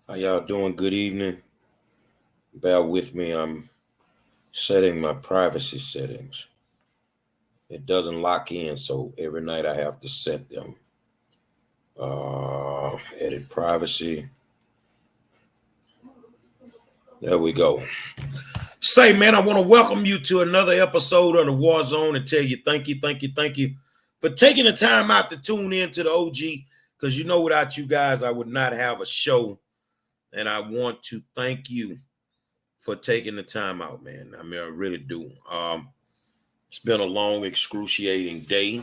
How y'all doing? Good evening. Bear with me. I'm setting my privacy settings. It doesn't lock in, so every night I have to set them. Edit privacy. There we go. Say, man, I want to welcome you to another episode of the War Zone and tell you thank you for taking the time out to tune in to the OG. Because without you guys, I would not have a show. And I want to thank you for taking the time out, man. I mean, I really do. It's been a long, excruciating day.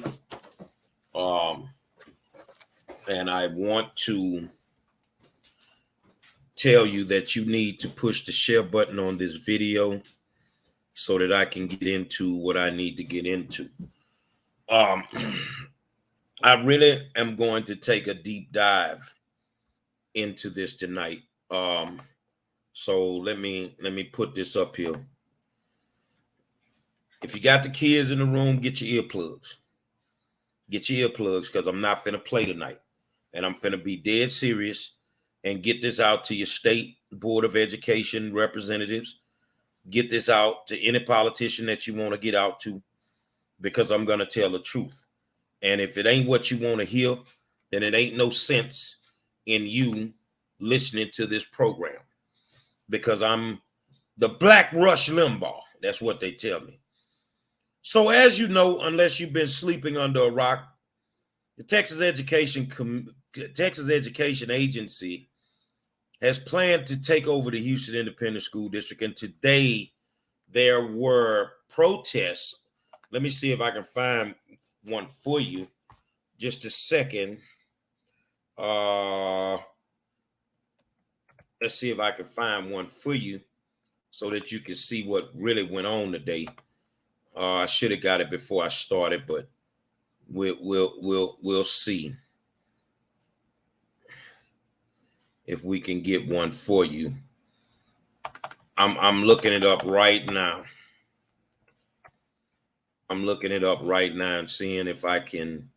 And I want to tell you that you need to push the share button on this video so that I can get into what I need to get into. I really am going to take a deep dive into this tonight. So let me put this up here. If you got the kids in the room, get your earplugs. Get your earplugs because I'm not finna play tonight. And I'm finna be dead serious and get this out to your state board of education representatives. Get this out to any politician that you want to get out to because I'm going to tell the truth. And if it ain't what you want to hear, then it ain't no sense in you listening to this program because I'm the Black Rush Limbaugh. That's what they tell me. So as you know, unless you've been sleeping under a rock, the Texas Education Agency has planned to take over the Houston Independent School District. And today there were protests. Let me see if I can find one for you. Just a second. Let's see if I can find one for you so that you can see what really went on today. I should have got it before I started, but we'll see if we can get one for you. I'm looking it up right now. I'm looking it up right now and seeing if I can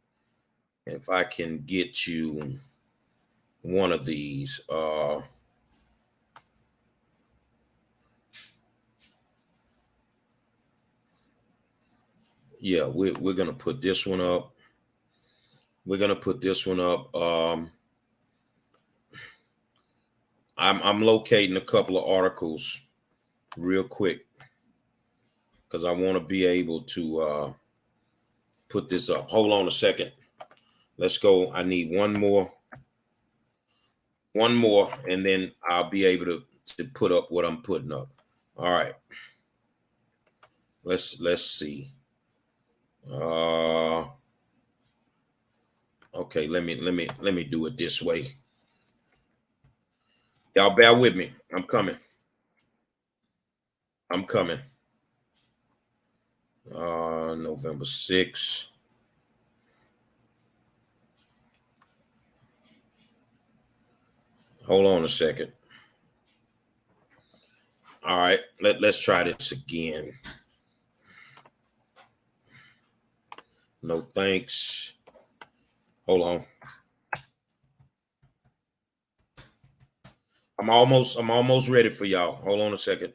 get you one of these. Yeah, we're gonna put this one up. We're gonna put this one up. I'm locating a couple of articles real quick because I want to be able to put this up. Hold on a second. Let's go. I need one more, and then I'll be able to put up what I'm putting up. All right. Let's see. Okay, let me do it this way. Y'all bear with me. I'm coming. November 6th. Hold on a second. All right, let's try this again. No thanks. Hold on. I'm almost ready for y'all. Hold on a second.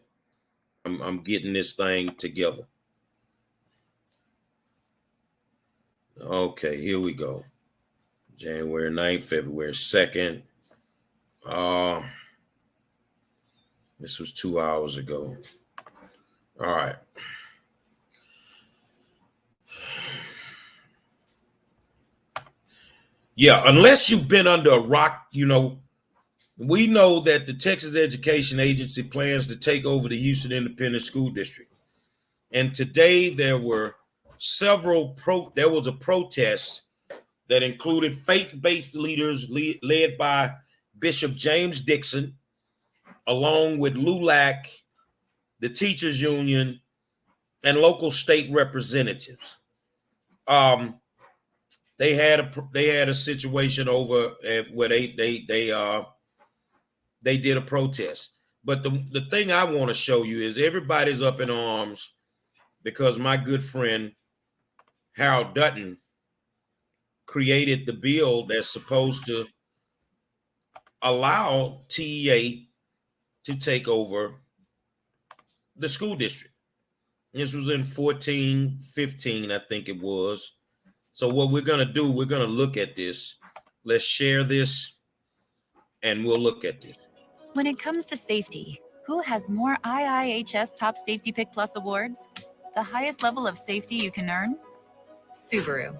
I'm getting this thing together. Okay, here we go. January 9th, February 2nd. This was 2 hours ago. All right. Yeah, unless you've been under a rock, we know that the Texas Education Agency plans to take over the Houston Independent School District. And today there were there was a protest that included faith-based leaders led by Bishop James Dixon, along with LULAC, the teachers union, and local state representatives. They had a situation over where they did a protest. But the thing I want to show you is everybody's up in arms because my good friend Harold Dutton created the bill that's supposed to allow TEA to take over the school district. This was in 14, 15, I think it was. So what we're going to do, we're going to look at this. Let's share this and we'll look at this. When it comes to safety, who has more IIHS Top Safety Pick Plus awards? The highest level of safety you can earn? Subaru.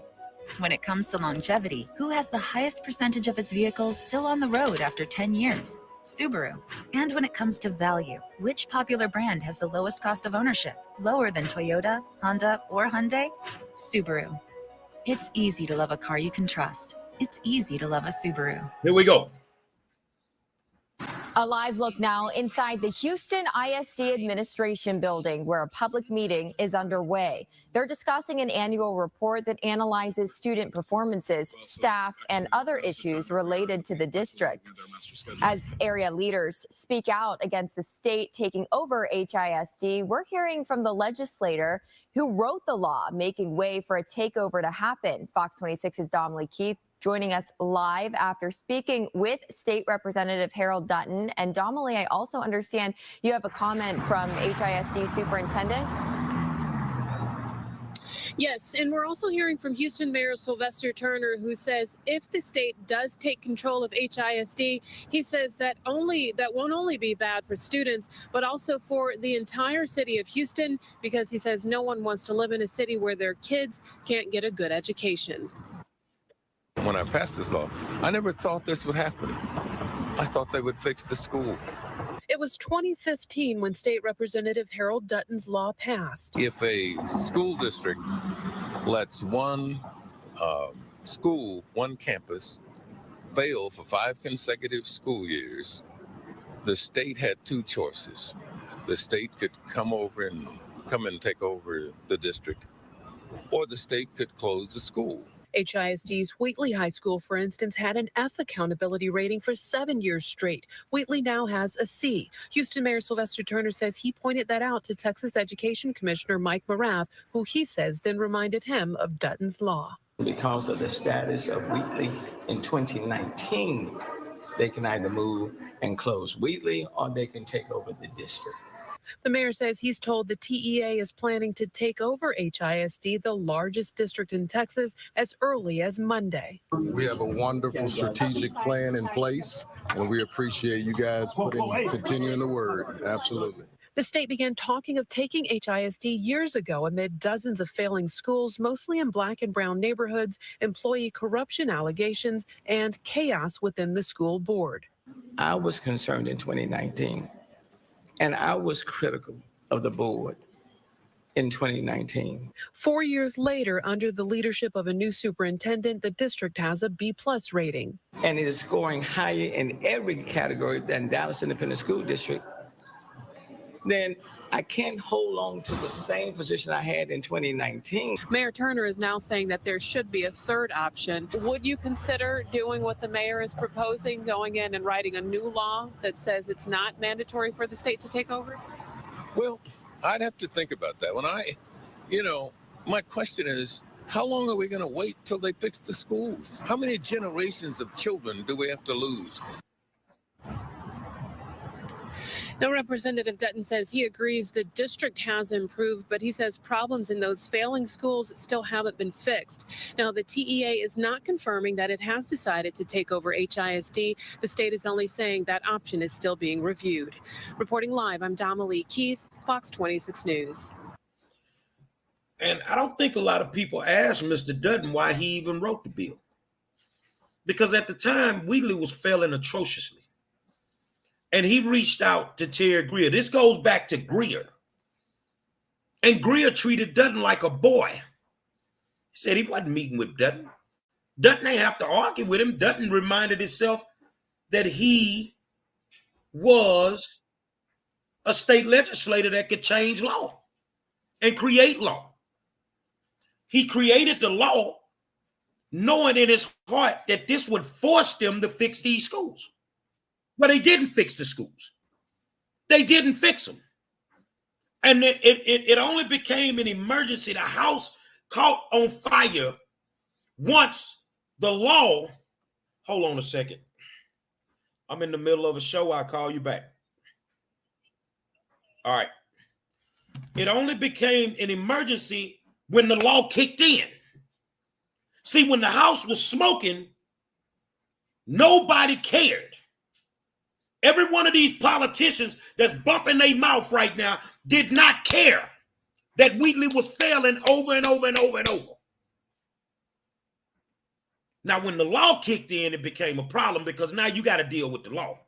When it comes to longevity, who has the highest percentage of its vehicles still on the road after 10 years? Subaru. And when it comes to value, which popular brand has the lowest cost of ownership, lower than Toyota, Honda, or Hyundai? Subaru. It's easy to love a car you can trust. It's easy to love a Subaru. Here we go. A live look now inside the Houston ISD Administration Building, where a public meeting is underway. They're discussing an annual report that analyzes student performances, staff, and other issues related to the district. As area leaders speak out against the state taking over HISD, we're hearing from the legislator who wrote the law, making way for a takeover to happen. Fox 26's Dominique Keith joining us live after speaking with State Representative Harold Dutton. And Dominique, I also understand you have a comment from HISD Superintendent. Yes, and we're also hearing from Houston Mayor Sylvester Turner, who says if the state does take control of HISD, he says that won't only be bad for students, but also for the entire city of Houston, because he says no one wants to live in a city where their kids can't get a good education. When I passed this law, I never thought this would happen. I thought they would fix the school. It was 2015 when State Representative Harold Dutton's law passed. If a school district lets one school, one campus, fail for 5 consecutive school years, the state had 2 choices. The state could come and take over the district, or the state could close the school. HISD's Wheatley High School, for instance, had an F accountability rating for 7 years straight. Wheatley now has a C. Houston Mayor Sylvester Turner says he pointed that out to Texas Education Commissioner Mike Morath, who he says then reminded him of Dutton's law. Because of the status of Wheatley in 2019, they can either move and close Wheatley or they can take over the district. The mayor says he's told the TEA is planning to take over HISD, the largest district in Texas, as early as Monday. We have a wonderful strategic plan in place, and we appreciate you guys continuing the word. Absolutely. The state began talking of taking HISD years ago amid dozens of failing schools, mostly in Black and brown neighborhoods, employee corruption allegations, and chaos within the school board. I was concerned in 2019. And I was critical of the board in 2019. 4 years later, under the leadership of a new superintendent, the district has a B+ rating. And it is scoring higher in every category than Dallas Independent School District. Then I can't hold on to the same position I had in 2019. Mayor Turner is now saying that there should be a third option. Would you consider doing what the mayor is proposing, going in and writing a new law that says it's not mandatory for the state to take over? Well, I'd have to think about that. My question is, how long are we going to wait till they fix the schools? How many generations of children do we have to lose? Now, Representative Dutton says he agrees the district has improved, but he says problems in those failing schools still haven't been fixed. Now, the TEA is not confirming that it has decided to take over HISD. The state is only saying that option is still being reviewed. Reporting live, I'm Dominique Keith, Fox 26 News. And I don't think a lot of people asked Mr. Dutton why he even wrote the bill. Because at the time, Wheatley was failing atrociously. And he reached out to Terry Greer. This goes back to Greer. And Greer treated Dutton like a boy. He said he wasn't meeting with Dutton. Dutton ain't have to argue with him. Dutton reminded himself that he was a state legislator that could change law and create law. He created the law knowing in his heart that this would force them to fix these schools. But they didn't fix the schools. They didn't fix them. And it only became an emergency. The house caught on fire once the law, hold on a second. I'm in the middle of a show. I'll call you back. All right. It only became an emergency when the law kicked in. See, when the house was smoking, nobody cared. Every one of these politicians that's bumping their mouth right now did not care that Wheatley was failing over and over and over and over. Now, when the law kicked in, it became a problem because now you got to deal with the law.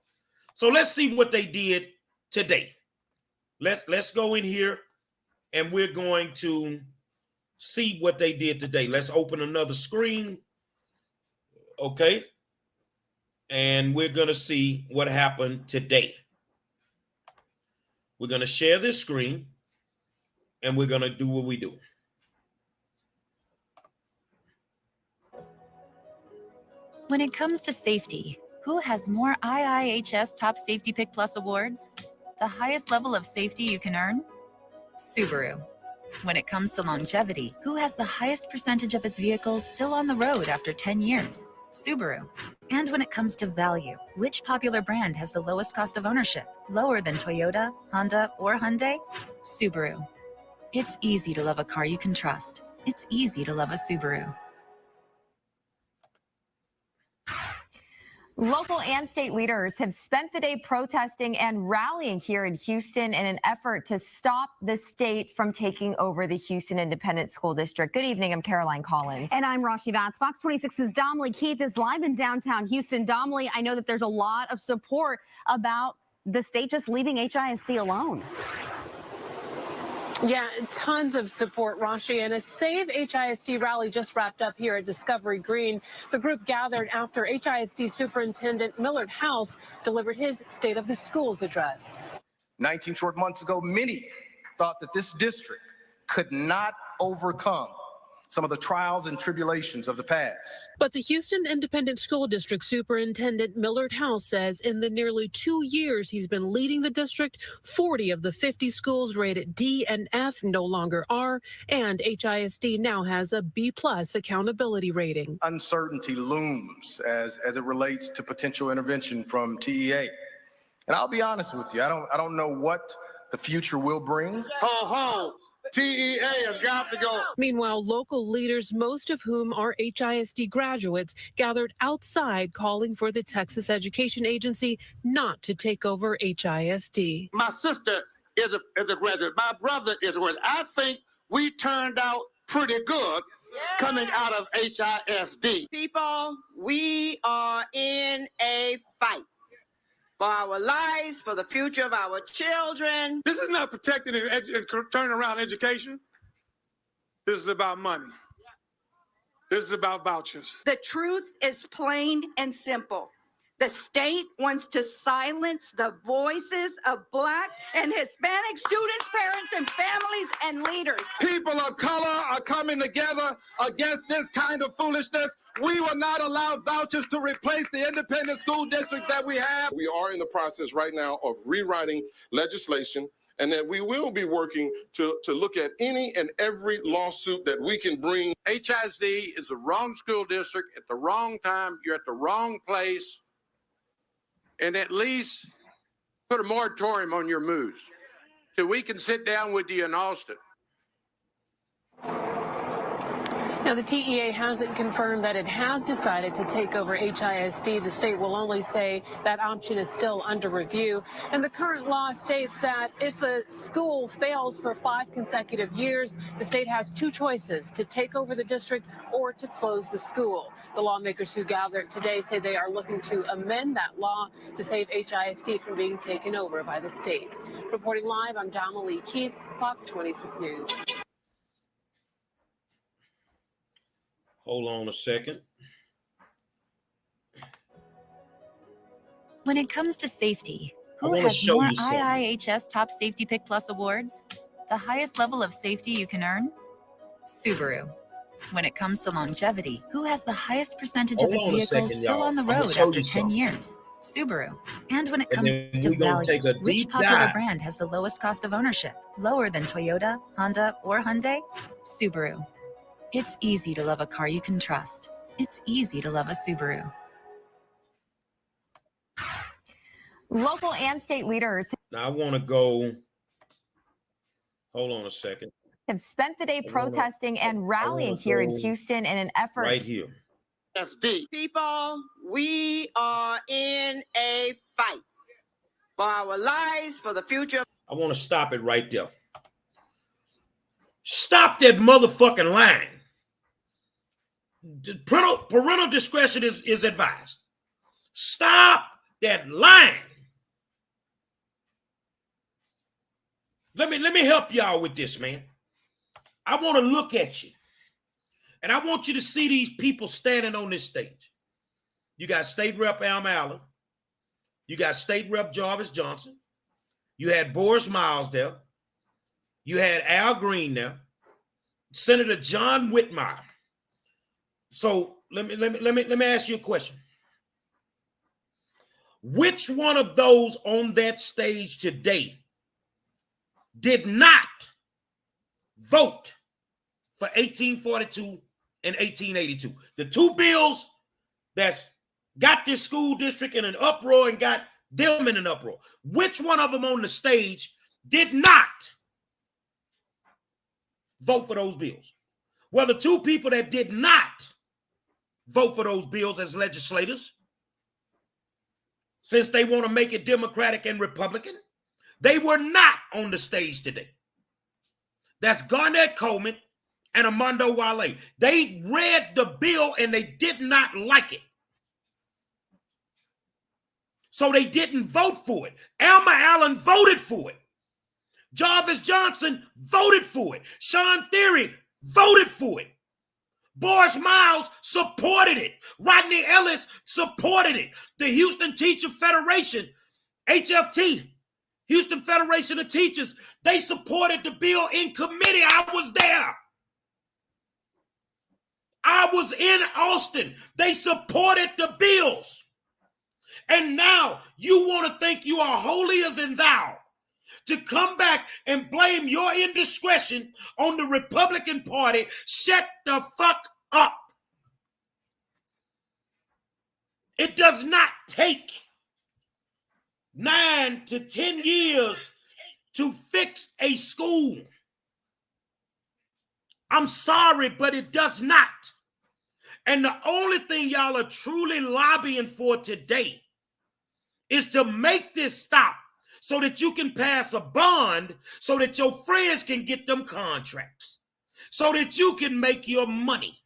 So let's see what they did today. Let's go in here and we're going to see what they did today. Let's open another screen. Okay. And we're going to see what happened today. We're going to share this screen and we're going to do what we do. When it comes to safety, who has more IIHS Top Safety Pick Plus awards? The highest level of safety you can earn? Subaru. When it comes to longevity, who has the highest percentage of its vehicles still on the road after 10 years? Subaru. And when it comes to value, which popular brand has the lowest cost of ownership? Lower than Toyota, Honda, or Hyundai? Subaru. It's easy to love a car you can trust. It's easy to love a Subaru. Local and state leaders have spent the day protesting and rallying here in Houston in an effort to stop the state from taking over the Houston Independent School District. Good evening, I'm Caroline Collins. And I'm Rashi Vance. Fox 26's Domley Keith is live in downtown Houston. Domley, I know that there's a lot of support about the state just leaving HISD alone. Yeah, tons of support, Rashi, and a Save HISD rally just wrapped up here at Discovery Green. The group gathered after HISD Superintendent Millard delivered his State of the Schools address. 19 short months ago, many thought that this district could not overcome some of the trials and tribulations of the past. But the Houston Independent School District Superintendent Millard says in the nearly 2 years he's been leading the district, 40 of the 50 schools rated D and F no longer are, and HISD now has a B+ accountability rating. Uncertainty looms as it relates to potential intervention from TEA. And I'll be honest with you, I don't know what the future will bring. Ho, ho. TEA has got to go. Meanwhile, local leaders, most of whom are HISD graduates, gathered outside calling for the Texas Education Agency not to take over HISD. My sister is a graduate. My brother is a graduate. I think we turned out pretty good coming out of HISD. People, we are in a fight for our lives, for the future of our children. This is not protecting and turning around education. This is about money. This is about vouchers. The truth is plain and simple. The state wants to silence the voices of Black and Hispanic students, parents, and families and leaders. People of color are coming together against this kind of foolishness. We will not allow vouchers to replace the independent school districts that we have. We are in the process right now of rewriting legislation, and that we will be working to look at any and every lawsuit that we can bring. HISD is the wrong school district at the wrong time. You're at the wrong place. And at least put a moratorium on your moves so we can sit down with you in Austin. Now, the TEA hasn't confirmed that it has decided to take over HISD. The state will only say that option is still under review. And the current law states that if a school fails for 5 consecutive years, the state has 2 choices: to take over the district or to close the school. The lawmakers who gathered today say they are looking to amend that law to save HISD from being taken over by the state. Reporting live, I'm Domley Keith, Fox 26 News. Hold on a second. When it comes to safety, who has more IIHS Top Safety Pick Plus awards? The highest level of safety you can earn? Subaru. When it comes to longevity, who has the highest percentage of its vehicles still on the road after 10 years? Subaru. And when it comes to value, which popular brand has the lowest cost of ownership? Lower than Toyota, Honda, or Hyundai? Subaru. It's easy to love a car you can trust. It's easy to love a Subaru. Local and state leaders Now I want to go. Hold on a second. have spent the day protesting and rallying here in Houston in an effort right here. SD. People, we are in a fight for our lives, for the future. I want to stop it right there. Stop that motherfucking line. Parental discretion is advised. Stop that line. Let me help y'all with this, man. I want to look at you. And I want you to see these people standing on this stage. You got State Rep Alma Allen. You got State Rep Jarvis Johnson. You had Boris Miles there. You had Al Green there. Senator John Whitmire. So let me ask you a question. Which one of those on that stage today did not vote for 1842 and 1882? The two bills that's got this school district in an uproar and got them in an uproar. Which one of them on the stage did not vote for those bills? Well, the two people that did not vote for those bills as legislators, since they want to make it Democratic and Republican, they were not on the stage today. That's Garnett Coleman and Armando Wale. They read the bill and they did not like it. So they didn't vote for it. Alma Allen voted for it. Jarvis Johnson voted for it. Sean Theory voted for it. Boris Miles supported it. Rodney Ellis supported it. The Houston Teacher Federation, HFT, Houston Federation of Teachers, they supported the bill in committee. I was there. I was in Austin. They supported the bills. And now you want to think you are holier than thou to come back and blame your indiscretion on the Republican Party. Shut the fuck up. It does not take 9 to 10 years to fix a school. I'm sorry, but it does not. And the only thing y'all are truly lobbying for today is to make this stop so that you can pass a bond so that your friends can get them contracts, so that you can make your money.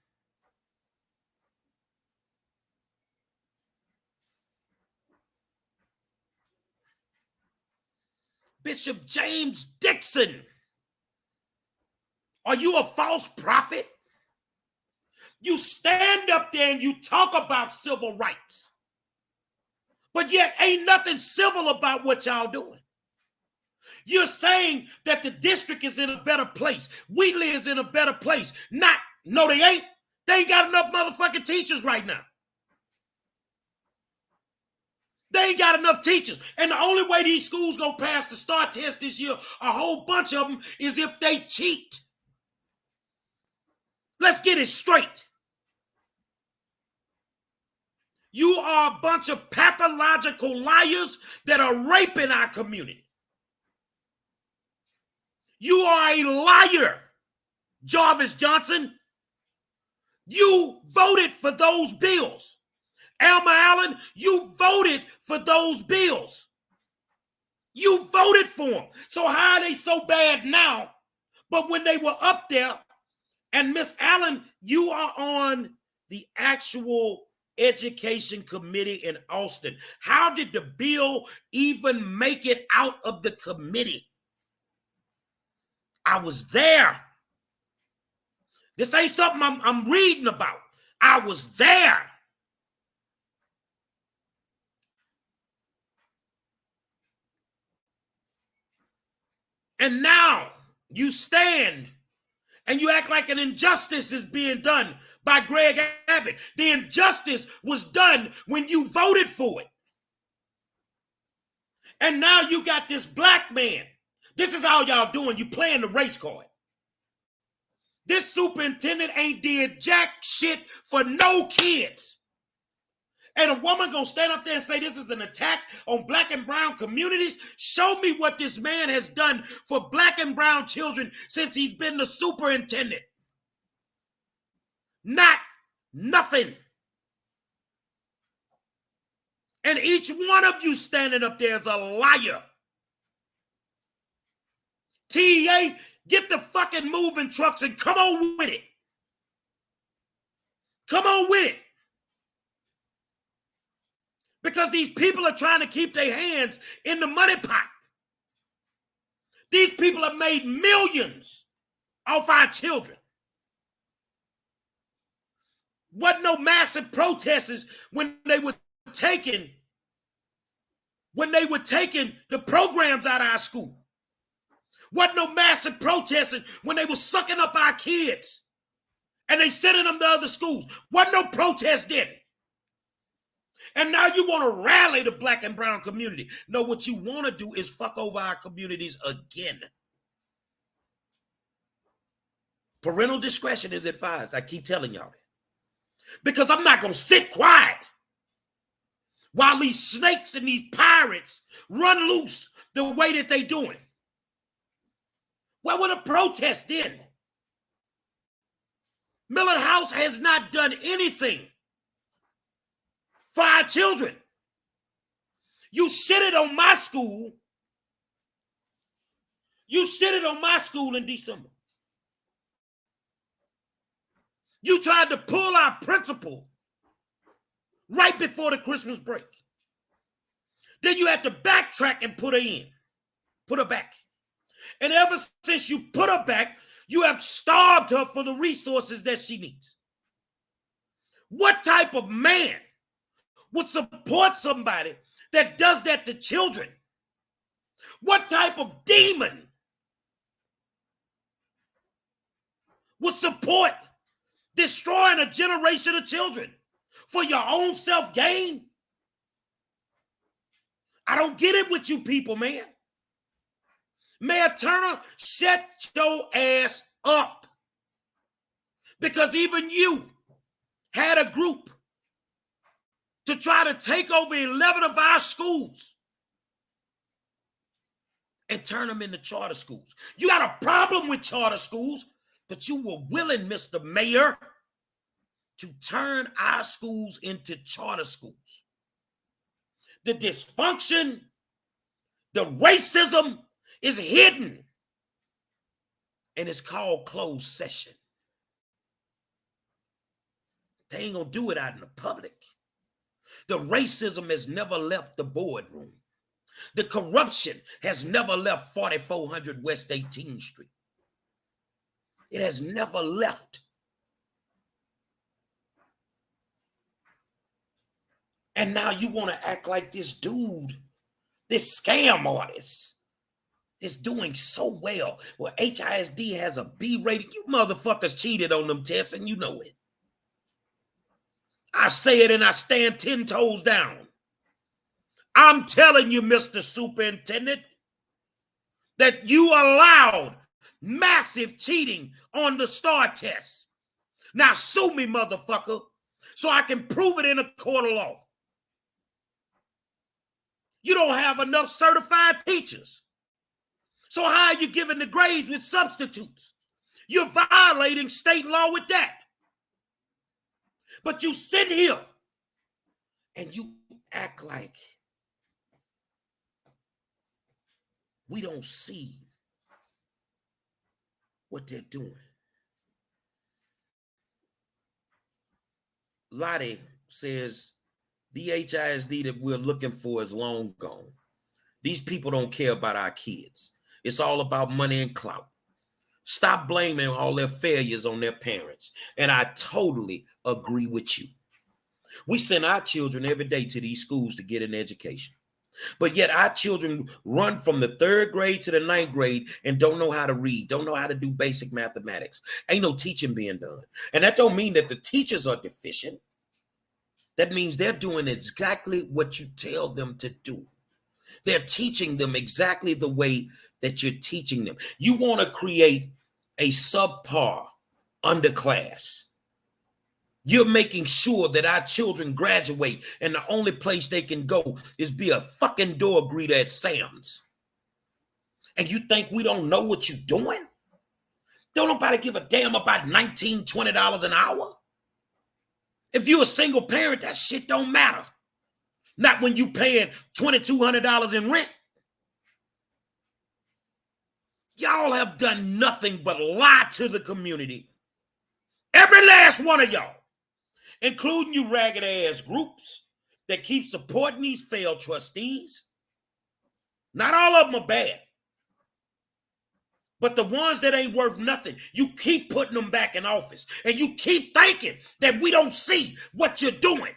Bishop James Dixon, are you a false prophet? You stand up there and you talk about civil rights, but yet ain't nothing civil about what y'all doing. You're saying that the district is in a better place. Wheatley is in a better place. No, they ain't. They ain't got enough motherfucking teachers right now. They ain't got enough teachers. And the only way these schools gonna pass the STAR test this year, a whole bunch of them, is if they cheat. Let's get it straight. You are a bunch of pathological liars that are raping our community. You are a liar, Jarvis Johnson. You voted for those bills. Alma Allen, you voted for those bills. You voted for them. So how are they so bad now? But when they were up there, and Miss Allen, you are on the actual education committee in Austin. How did the bill even make it out of the committee? I was there. This ain't something I'm reading about. I was there. And now you stand and you act like an injustice is being done by Greg Abbott. The injustice was done when you voted for it. And now you got this black man. This is all y'all doing. You playing the race card. This superintendent ain't did jack shit for no kids. And a woman gonna stand up there and say this is an attack on black and brown communities? Show me what this man has done for black and brown children since he's been the superintendent. Nothing. And each one of you standing up there is a liar. TEA, get the fucking moving trucks and come on with it. Come on with it. Because these people are trying to keep their hands in the money pot. These people have made millions off our children. Wasn't no massive protests when they were taking the programs out of our school. Wasn't no massive protesting when they were sucking up our kids and they sending them to other schools. Wasn't no protest then. And now you want to rally the black and brown community. No, what you want to do is fuck over our communities again. Parental discretion is advised. I keep telling y'all that. Because I'm not going to sit quiet while these snakes and these pirates run loose the way that they doing. Where were the protests then? Millard House has not done anything for our children. You shitted on my school. You shitted on my school in December. You tried to pull our principal right before the Christmas break. Then you had to backtrack and put her back. And ever since you put her back, you have starved her for the resources that she needs. What type of man would support somebody that does that to children? What type of demon would support destroying a generation of children for your own self-gain? I don't get it with you people, man. Mayor Turner, shut your ass up. Because even you had a group to try to take over 11 of our schools and turn them into charter schools. You got a problem with charter schools, but you were willing, Mr. Mayor, to turn our schools into charter schools. The dysfunction, the racism is hidden, and it's called closed session. They ain't gonna do it out in the public. The racism has never left the boardroom. The corruption has never left 4400 West 18th Street. It has never left. And now you want to act like this dude, this scam artist, is doing so well. Well, HISD has a B rating. You motherfuckers cheated on them tests, and you know it. I say it and I stand 10 toes down. I'm telling you, Mr. Superintendent, that you allowed massive cheating on the STAR test. Now sue me, motherfucker, so I can prove it in a court of law. You don't have enough certified teachers. So how are you giving the grades with substitutes? You're violating state law with that. But you sit here and you act like we don't see what they're doing. Lottie says the HISD that we're looking for is long gone. These people don't care about our kids. It's all about money and clout. Stop blaming all their failures on their parents. And I totally agree with you. We send our children every day to these schools to get an education. But yet our children run from the 3rd grade to the 9th grade and don't know how to read, don't know how to do basic mathematics. Ain't no teaching being done. And that don't mean that the teachers are deficient. That means they're doing exactly what you tell them to do. They're teaching them exactly the way that you're teaching them. You want to create a subpar underclass. You're making sure that our children graduate and the only place they can go is be a fucking door greeter at Sam's. And you think we don't know what you're doing? Don't nobody give a damn about $19, $20 an hour? If you're a single parent, that shit don't matter. Not when you paying $2,200 in rent. Y'all have done nothing but lie to the community. Every last one of y'all, including you ragged ass groups that keep supporting these failed trustees. Not all of them are bad. But the ones that ain't worth nothing, you keep putting them back in office. And you keep thinking that we don't see what you're doing.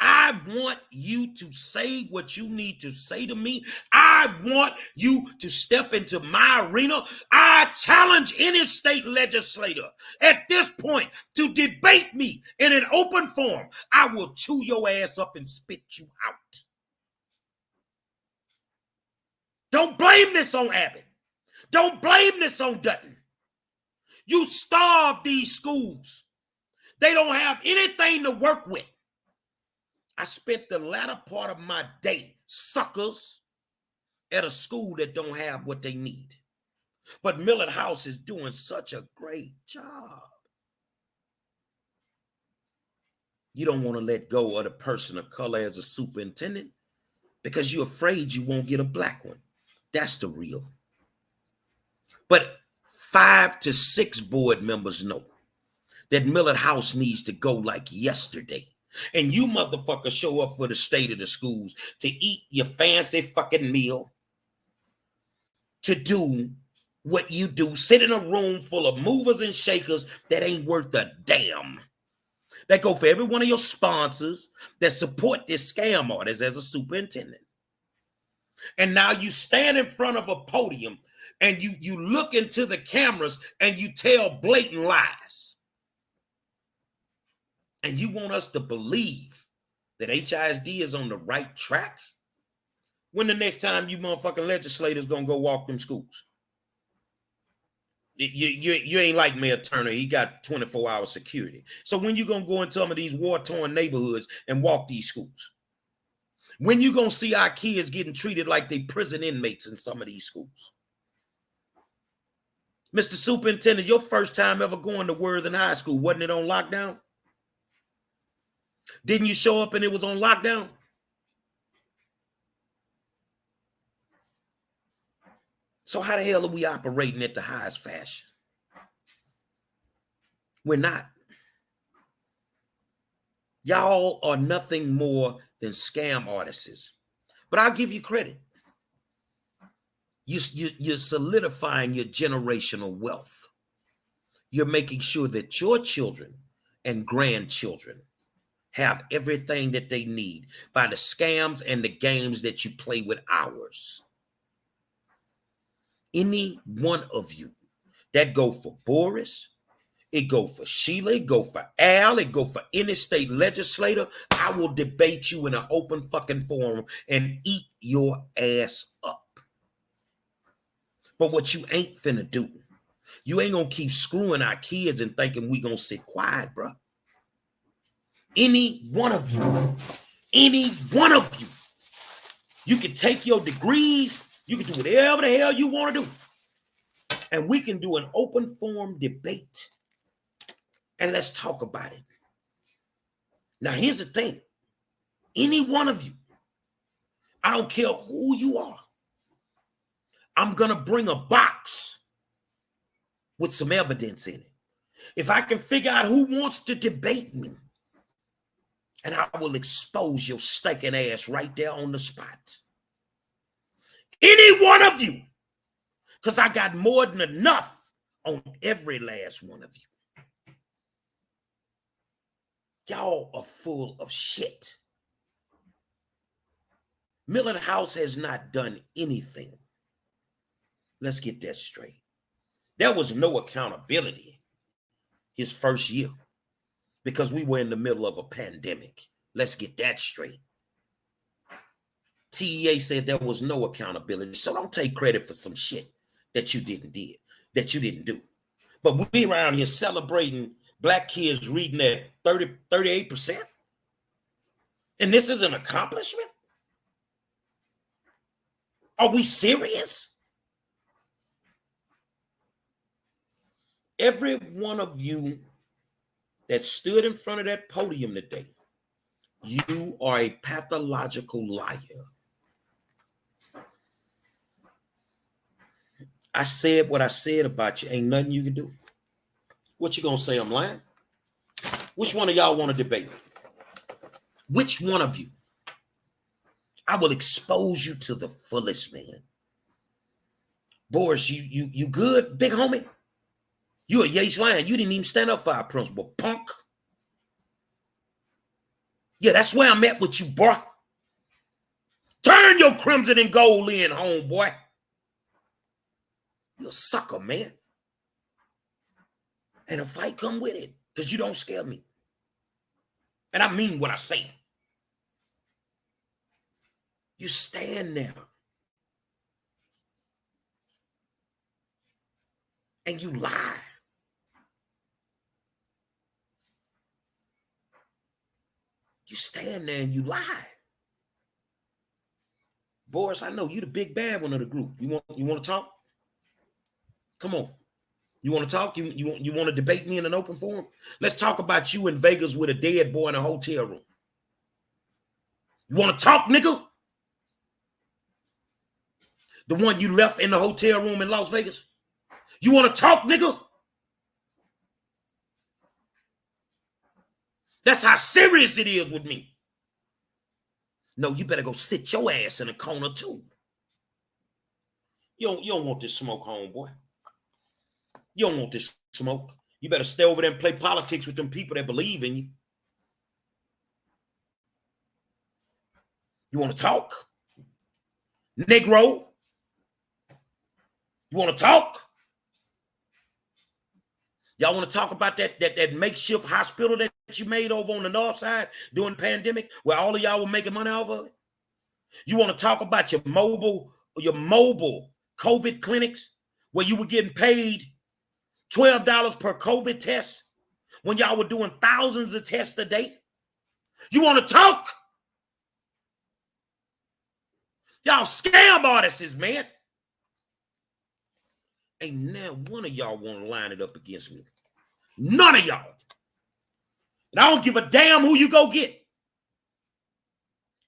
I want you to say what you need to say to me. I want you to step into my arena. I challenge any state legislator at this point to debate me in an open forum. I will chew your ass up and spit you out. Don't blame this on Abbott. Don't blame this on Dutton. You starved these schools. They don't have anything to work with. I spent the latter part of my day, suckers, at a school that don't have what they need. But Millard House is doing such a great job. You don't want to let go of the person of color as a superintendent because you're afraid you won't get a black one. That's the real. But 5 to 6 board members know that Millard House needs to go like yesterday. And you motherfuckers show up for the state of the schools to eat your fancy fucking meal, to do what you do, sit in a room full of movers and shakers that ain't worth a damn. That go for every one of your sponsors that support this scam artist as a superintendent. And now you stand in front of a podium and you look into the cameras and you tell blatant lies. And you want us to believe that HISD is on the right track? When the next time you motherfucking legislators gonna go walk them schools? You ain't like Mayor Turner. He got 24-hour security. So when you gonna go into some of these war-torn neighborhoods and walk these schools? When you gonna see our kids getting treated like they prison inmates in some of these schools? Mr. Superintendent, your first time ever going to Worthing High School, wasn't it on lockdown? Didn't you show up and it was on lockdown? So how the hell are we operating at the highest fashion? We're not. Y'all are nothing more than scam artists. But I'll give you credit. You're solidifying your generational wealth. You're making sure that your children and grandchildren have everything that they need by the scams and the games that you play with ours. Any one of you that go for Boris, it go for Sheila, it go for Al, it go for any state legislator, I will debate you in an open fucking forum and eat your ass up. But what you ain't finna do, you ain't gonna keep screwing our kids and thinking we gonna sit quiet, bro. Any one of you, you can take your degrees, you can do whatever the hell you want to do. And we can do an open forum debate. And let's talk about it. Now, here's the thing. Any one of you, I don't care who you are, I'm going to bring a box with some evidence in it. If I can figure out who wants to debate me, and I will expose your stinking ass right there on the spot. Any one of you, because I got more than enough on every last one of you. Y'all are full of shit. Millard House has not done anything. Let's get that straight. There was no accountability his first year because we were in the middle of a pandemic. Let's get that straight. TEA said there was no accountability. So don't take credit for some shit that you didn't do. But we around here celebrating Black kids reading at 38%. And this is an accomplishment? Are we serious? Every one of you that stood in front of that podium today, you are a pathological liar. I said what I said about you. Ain't nothing you can do. What you gonna say? I'm lying? Which one of y'all want to debate? Which one of you? I will expose you to the fullest, man. Boris, you good, big homie? You a Yates Lion. You didn't even stand up for our principal, punk. Yeah, that's where I'm at with you, boy. Turn your crimson and gold in, homeboy. You a sucker, man. And a fight come with it, because you don't scare me. And I mean what I say. You stand there. And you lie. You stand there and you lie. Boris, I know you the big bad one of the group. You want to talk? Come on. You want to talk? You want to debate me in an open forum? Let's talk about you in Vegas with a dead boy in a hotel room. You want to talk, nigga? The one you left in the hotel room in Las Vegas? You want to talk, nigga? That's how serious it is with me. No, you better go sit your ass in a corner too. You don't want this smoke, homeboy. You don't want this smoke. You better stay over there and play politics with them people that believe in you. You want to talk? Negro? You want to talk? Y'all want to talk about that makeshift hospital that you made over on the north side during the pandemic where all of y'all were making money off of it? You want to talk about your mobile COVID clinics where you were getting paid $12 per COVID test when y'all were doing thousands of tests a day? You want to talk? Y'all scam artists, man. Ain't now one of y'all want to line it up against me. None of y'all. And I don't give a damn who you go get.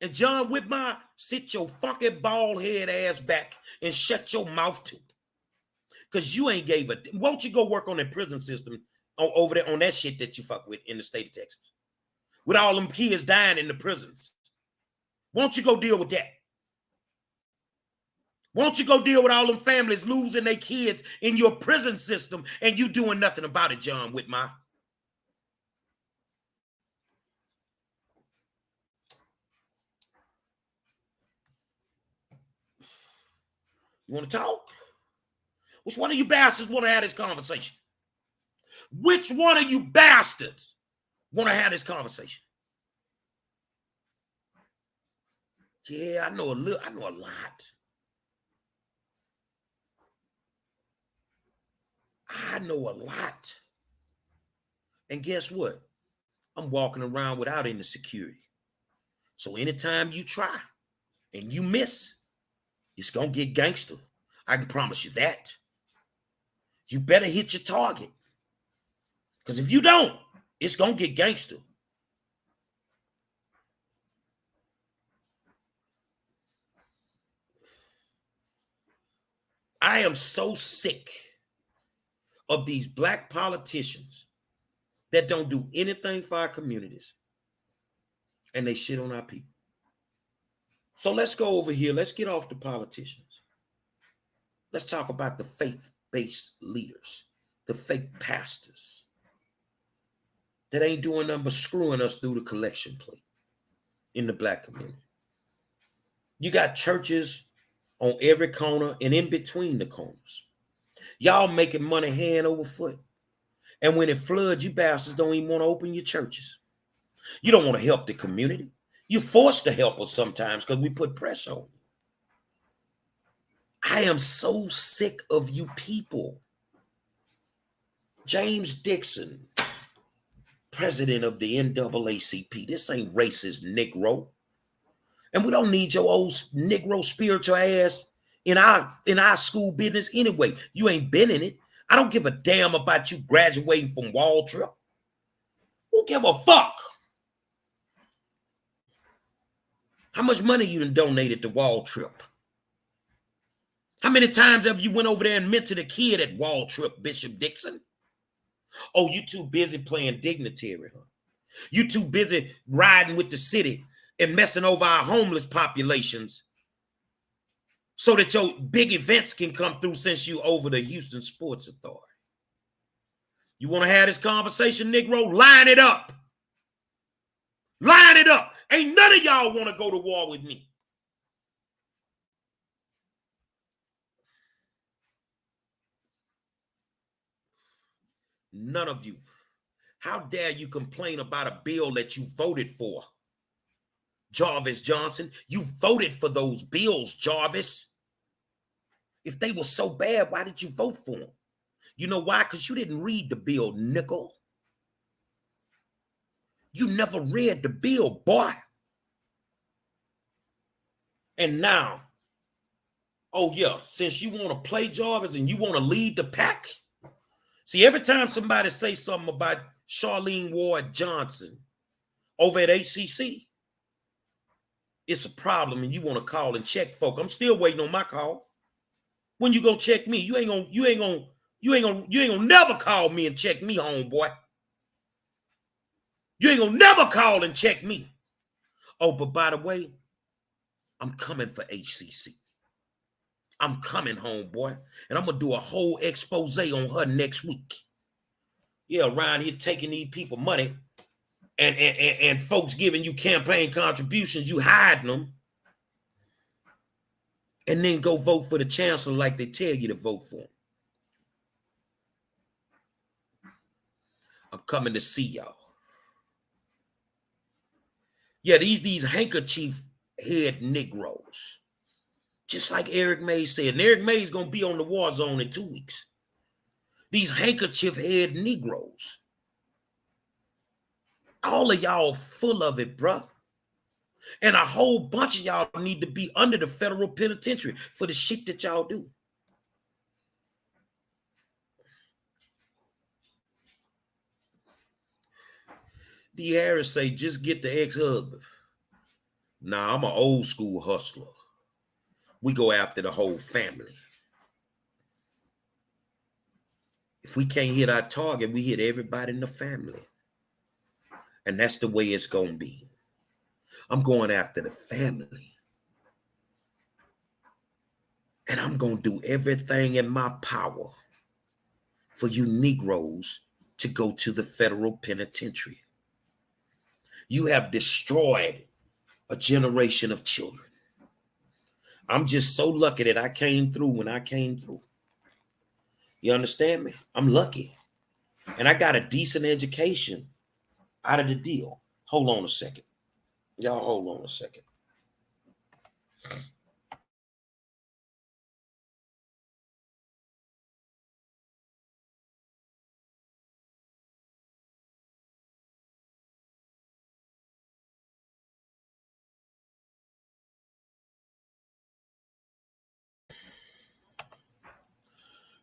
And John Whitmire, sit your funky bald head ass back and shut your mouth too. Because you ain't gave a... Won't you go work on the prison system over there on that shit that you fuck with in the state of Texas? With all them kids dying in the prisons. Won't you go deal with that? Won't you go deal with all them families losing their kids in your prison system and you doing nothing about it, John Whitmire? You want to talk? Which one of you bastards want to have this conversation? Which one of you bastards want to have this conversation? Yeah, I know a lot. I know a lot. And guess what? I'm walking around without any security. So anytime you try and you miss, it's going to get gangster. I can promise you that. You better hit your target. Because if you don't, it's going to get gangster. I am so sick of these black politicians that don't do anything for our communities. And they shit on our people. So let's go over here. Let's get off the politicians. Let's talk about the faith-based leaders, the fake pastors that ain't doing nothing but screwing us through the collection plate in the black community. You got churches on every corner and in between the corners. Y'all making money hand over foot. And when it floods, you bastards don't even want to open your churches. You don't want to help the community. You're forced to help us sometimes because we put pressure on you. I am so sick of you people. James Dixon, president of the NAACP. This ain't racist, Negro. And we don't need your old Negro spiritual ass in our school business anyway. You ain't been in it. I don't give a damn about you graduating from Wall Trip. Who give a fuck? How much money you done donated to Wall Trip? How many times have you went over there and mentored a kid at Wall Trip, Bishop Dixon? Oh, you too busy playing dignitary, huh? You too busy riding with the city and messing over our homeless populations so that your big events can come through since you over the Houston Sports Authority. You want to have this conversation, Negro? Line it up. Line it up. Ain't none of y'all want to go to war with me. None of you. How dare you complain about a bill that you voted for? Jarvis Johnson, you voted for those bills, Jarvis. If they were so bad, why did you vote for them? You know why? Because you didn't read the bill, nickel. You never read the bill, boy. And now, oh yeah, since you want to play Jarvis and you want to lead the pack. See, every time somebody say something about Charlene Ward Johnson over at HCC, it's a problem and you want to call and check folk. I'm still waiting on my call. When you gonna check me? You ain't gonna never call me and check me, homeboy. You ain't gonna never call and check me. Oh, but by the way, I'm coming for HCC. I'm coming, homeboy, and I'm gonna do a whole expose on her next week. Yeah, around here taking these people money and folks giving you campaign contributions, you hiding them, and then go vote for the chancellor like they tell you to vote for him. I'm coming to see y'all. Yeah, these handkerchief head Negroes. Just like Eric Mays said, and Eric Mays gonna be on the war zone in 2 weeks. These handkerchief head Negroes. All of y'all full of it, bruh. And a whole bunch of y'all need to be under the federal penitentiary for the shit that y'all do. D. Harris say, just get the ex-husband. Nah, I'm an old school hustler. We go after the whole family. If we can't hit our target, we hit everybody in the family. And that's the way it's going to be. I'm going after the family. And I'm going to do everything in my power for you Negroes to go to the federal penitentiary. You have destroyed a generation of children. I'm just so lucky that I came through when I came through. You understand me? I'm lucky. And I got a decent education out of the deal. Hold on a second. Y'all hold on a second.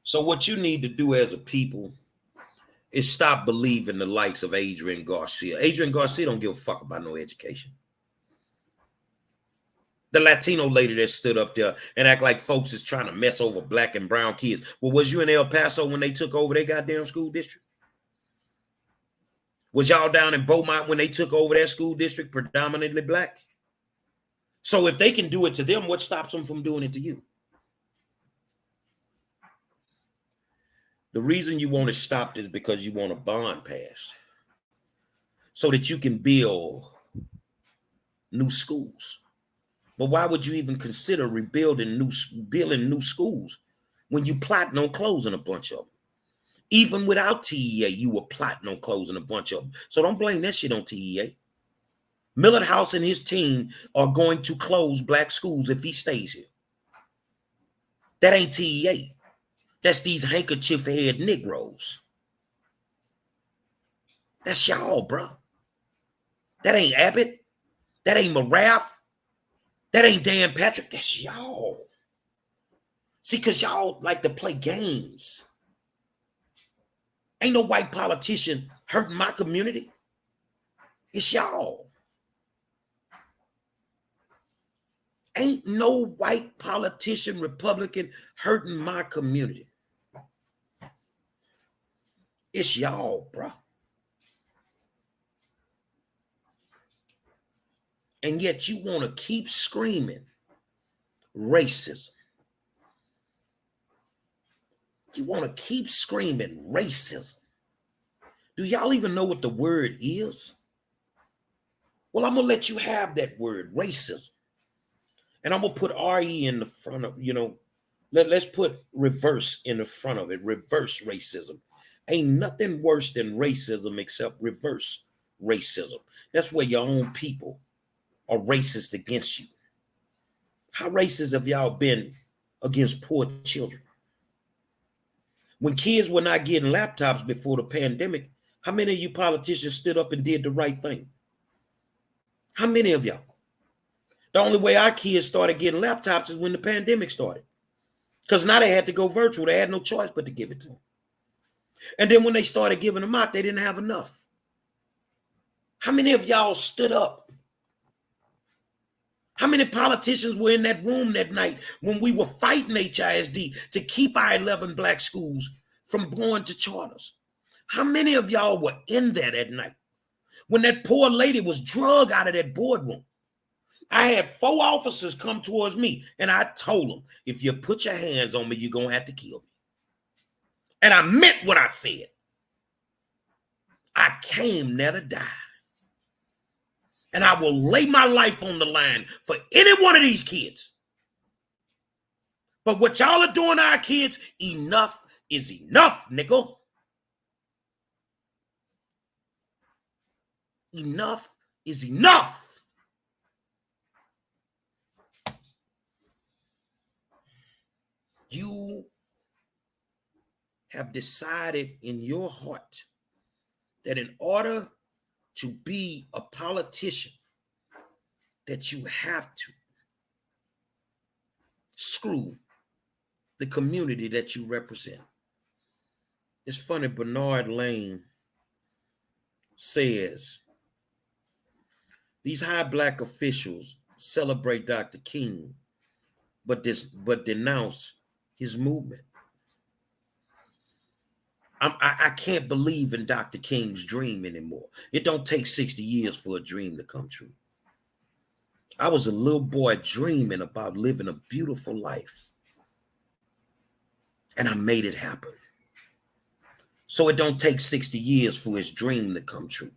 So what you need to do as a people is stop believing the likes of Adrian Garcia. Adrian Garcia don't give a fuck about no education. The Latino lady that stood up there and act like folks is trying to mess over black and brown kids. Well, was you in El Paso when they took over their goddamn school district? Was y'all down in Beaumont when they took over their school district predominantly black? So if they can do it to them, what stops them from doing it to you? The reason you want to stop is because you want a bond passed so that you can build new schools. But why would you even consider building new schools when you plotting on closing a bunch of them? Even without TEA, you were plotting on closing a bunch of them. So don't blame that shit on TEA. Millard House and his team are going to close black schools if he stays here. That ain't TEA. That's these handkerchief head Negroes. That's y'all, bro. That ain't Abbott. That ain't Marath. That ain't Dan Patrick. That's y'all. See, because y'all like to play games. Ain't no white politician hurting my community. It's y'all. Ain't no white politician, Republican hurting my community. It's y'all, bro. And yet you want to keep screaming racism. You want to keep screaming racism. Do y'all even know what the word is? Well, I'm going to let you have that word, racism. And I'm going to put R-E in the front of, let's put reverse in the front of it, reverse racism. Ain't nothing worse than racism except reverse racism. That's where your own people are racist against you. How racist have y'all been against poor children? When kids were not getting laptops before the pandemic, how many of you politicians stood up and did the right thing? How many of y'all? The only way our kids started getting laptops is when the pandemic started. Because now they had to go virtual. They had no choice but to give it to them. And then when they started giving them out, they didn't have enough. How many of y'all stood up? How many politicians were in that room that night when we were fighting HISD to keep our 11 black schools from going to charters? How many of y'all were in there that night when that poor lady was drugged out of that boardroom? I had 4 officers come towards me, and I told them, if you put your hands on me, you're going to have to kill me. And I meant what I said. I came there to die. And I will lay my life on the line for any one of these kids. But what y'all are doing to our kids, enough is enough, nigga. Enough is enough. You have decided in your heart that in order to be a politician, that you have to screw the community that you represent. It's funny, Bernard Lane says, these high black officials celebrate Dr. King, but denounce his movement. I can't believe in Dr. King's dream anymore. It don't take 60 years for a dream to come true. I was a little boy dreaming about living a beautiful life. And I made it happen. So it don't take 60 years for his dream to come true.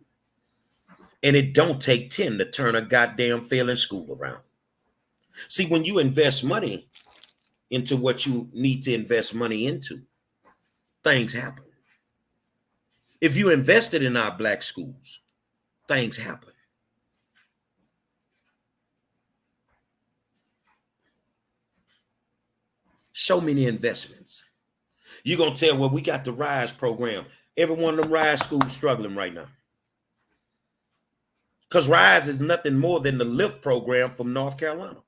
And it don't take 10 to turn a goddamn failing school around. See, when you invest money into what you need to invest money into, things happen. If you invested in our black schools, things happen. Show me the investments. You're going to tell, well, we got the RISE program. Every one of them RISE schools struggling right now. Because RISE is nothing more than the LIFT program from North Carolina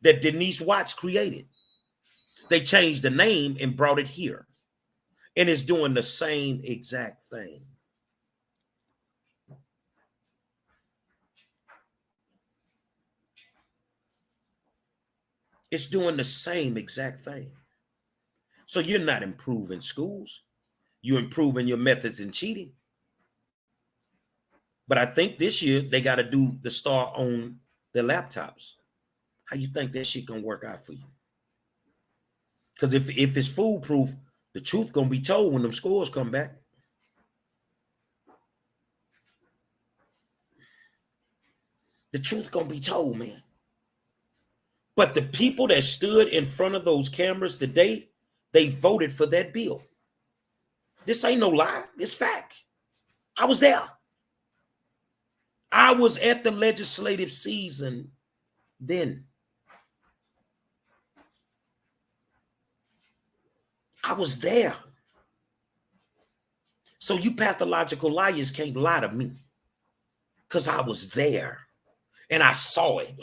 that Denise Watts created. They changed the name and brought it here. And it's doing the same exact thing. It's doing the same exact thing. So you're not improving schools. You're improving your methods in cheating. But I think this year they got to do the start on their laptops. How you think that shit gonna work out for you? Because if it's foolproof, the truth gonna be told when them scores come back. The truth gonna be told, man. But the people that stood in front of those cameras today, they voted for that bill. This ain't no lie. It's fact. I was there. I was at the legislative season then. I was there. So you pathological liars can't lie to me, because I was there and I saw it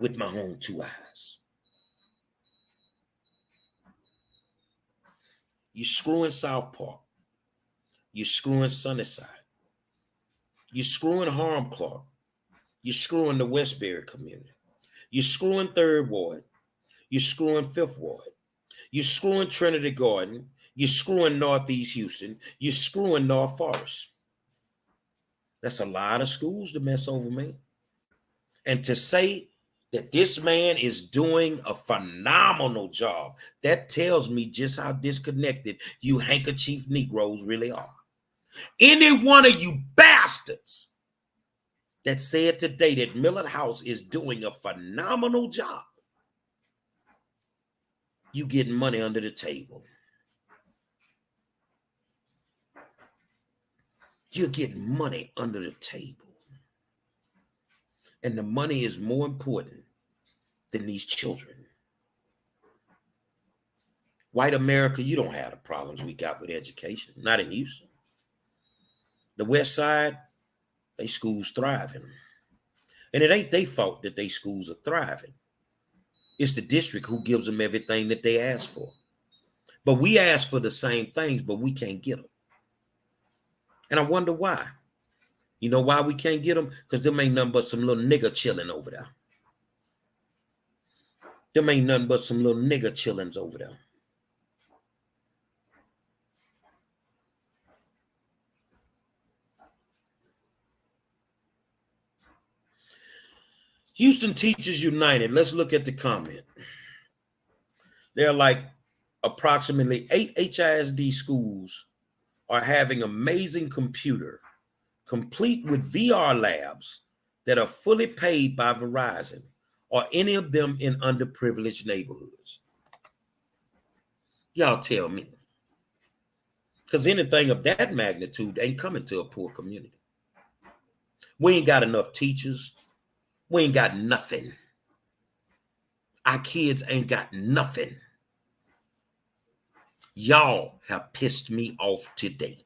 with my own two eyes. You're screwing South Park. You're screwing Sunnyside. You're screwing Harlem Clark. You're screwing the Westbury community. You're screwing 3rd Ward. You're screwing 5th Ward. You're screwing Trinity Garden. You're screwing Northeast Houston. You're screwing North Forest. That's a lot of schools to mess over, man. And to say that this man is doing a phenomenal job, that tells me just how disconnected you handkerchief Negroes really are. Any one of you bastards that said today that Millard House is doing a phenomenal job, you getting money under the table. You're getting money under the table. And the money is more important than these children. White America, you don't have the problems we got with education. Not in Houston. The West Side, they schools thriving. And it ain't their fault that they schools are thriving. It's the district who gives them everything that they ask for. But we ask for the same things, but we can't get them. And I wonder why. You know why we can't get them? Because them ain't nothing but some little nigger chilling over there. Them ain't nothing but some little nigger chillings over there. Houston Teachers United. Let's look at the comment. There are like approximately 8 HISD schools are having amazing computer, complete with VR labs that are fully paid by Verizon, or any of them in underprivileged neighborhoods. Y'all tell me. Because anything of that magnitude ain't coming to a poor community. We ain't got enough teachers. We ain't got nothing. Our kids ain't got nothing. Y'all have pissed me off today.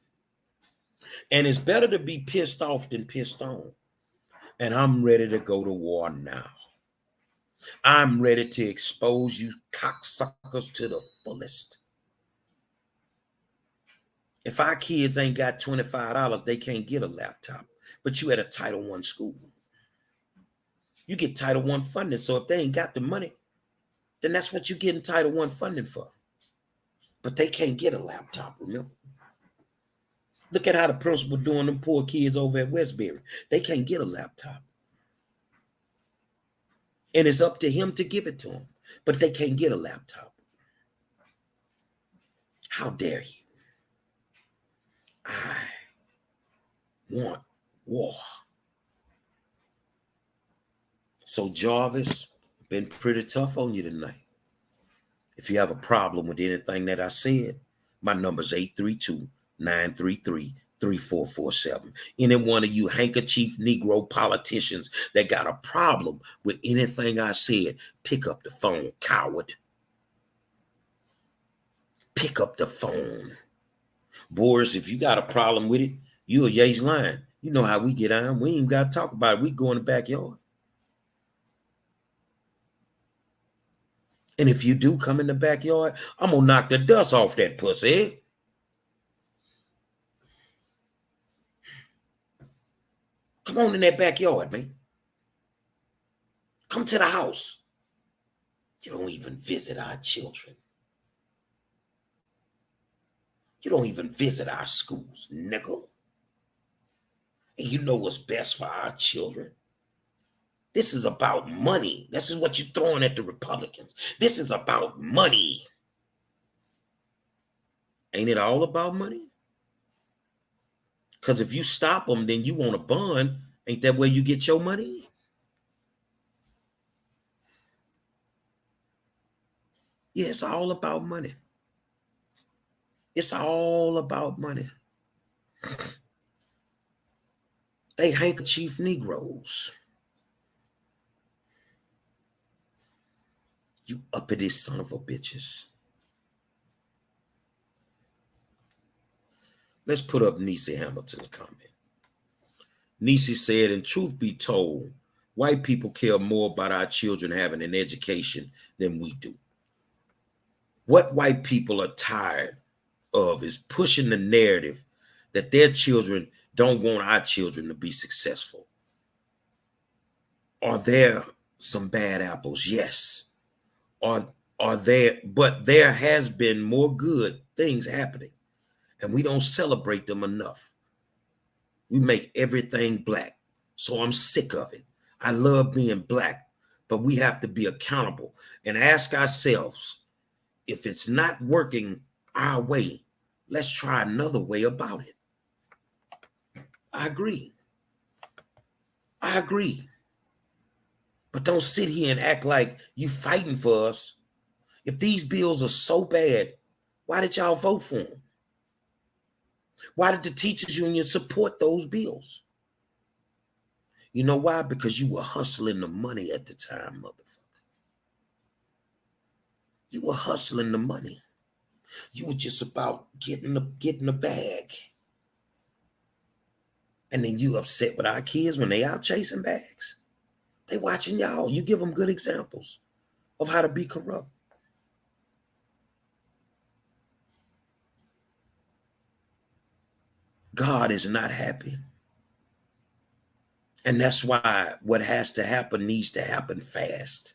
And it's better to be pissed off than pissed on. And I'm ready to go to war now. I'm ready to expose you cocksuckers to the fullest. If our kids ain't got $25, they can't get a laptop. But you at a Title I school. You get Title I funding. So if they ain't got the money, then that's what you're getting Title I funding for. But they can't get a laptop, remember? Look at how the principal doing them poor kids over at Westbury. They can't get a laptop. And it's up to him to give it to them. But they can't get a laptop. How dare you? I want war. So Jarvis, been pretty tough on you tonight. If you have a problem with anything that I said, my number's 832-933-3447. Any one of you handkerchief Negro politicians that got a problem with anything I said, pick up the phone, coward. Pick up the phone. Boris, if you got a problem with it, you a Yates line. You know how we get on. We ain't even got to talk about it. We go in the backyard. And if you do come in the backyard, I'm going to knock the dust off that pussy. Come on in that backyard, man. Come to the house. You don't even visit our children. You don't even visit our schools, nigga. And you know what's best for our children. This is about money. This is what you're throwing at the Republicans. This is about money. Ain't it all about money? Because if you stop them, then you want a bond. Ain't that where you get your money? Yeah, it's all about money. It's all about money. They handkerchief Negroes. You uppity son of a bitches. Let's put up Niecy Hamilton's comment. Niecy said, and truth be told, white people care more about our children having an education than we do. What white people are tired of is pushing the narrative that their children don't want our children to be successful. Are there some bad apples? Yes. Are there, but there has been more good things happening, and we don't celebrate them enough. We make everything black. So I'm sick of it. I love being black, but we have to be accountable and ask ourselves, if it's not working our way, let's try another way about it. I agree. But don't sit here and act like you fighting for us. If these bills are so bad, why did y'all vote for them? Why did the teachers union support those bills? You know why? Because you were hustling the money at the time, motherfucker. You were hustling the money. You were just about getting the bag. And then you upset with our kids when they out chasing bags. They watching y'all. You give them good examples of how to be corrupt. God is not happy. And that's why what has to happen needs to happen fast.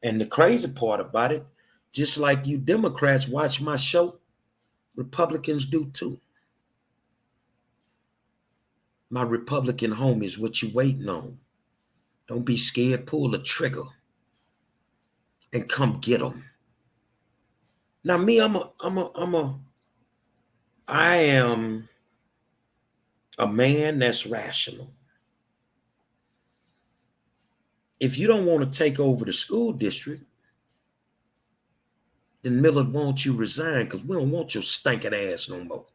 And the crazy part about it, just like you Democrats watch my show, Republicans do too. My Republican homies, what you waiting on? Don't be scared, pull the trigger and come get them. Now me, I am a man that's rational. If you don't want to take over the school district, then Millard wants you resign, because we don't want your stinking ass no more.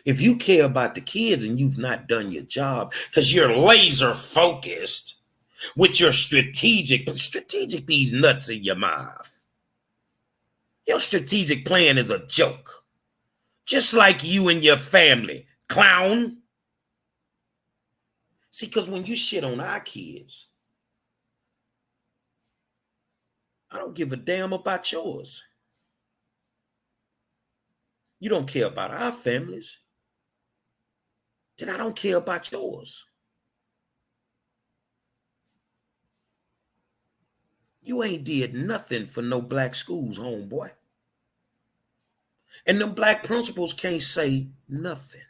If you care about the kids and you've not done your job because you're laser focused with your strategic these nuts in your mouth. Your strategic plan is a joke. Just like you and your family, clown. See, because when you shit on our kids, I don't give a damn about yours. You don't care about our families, then I don't care about yours. You ain't did nothing for no black schools, homeboy. And them black principals can't say nothing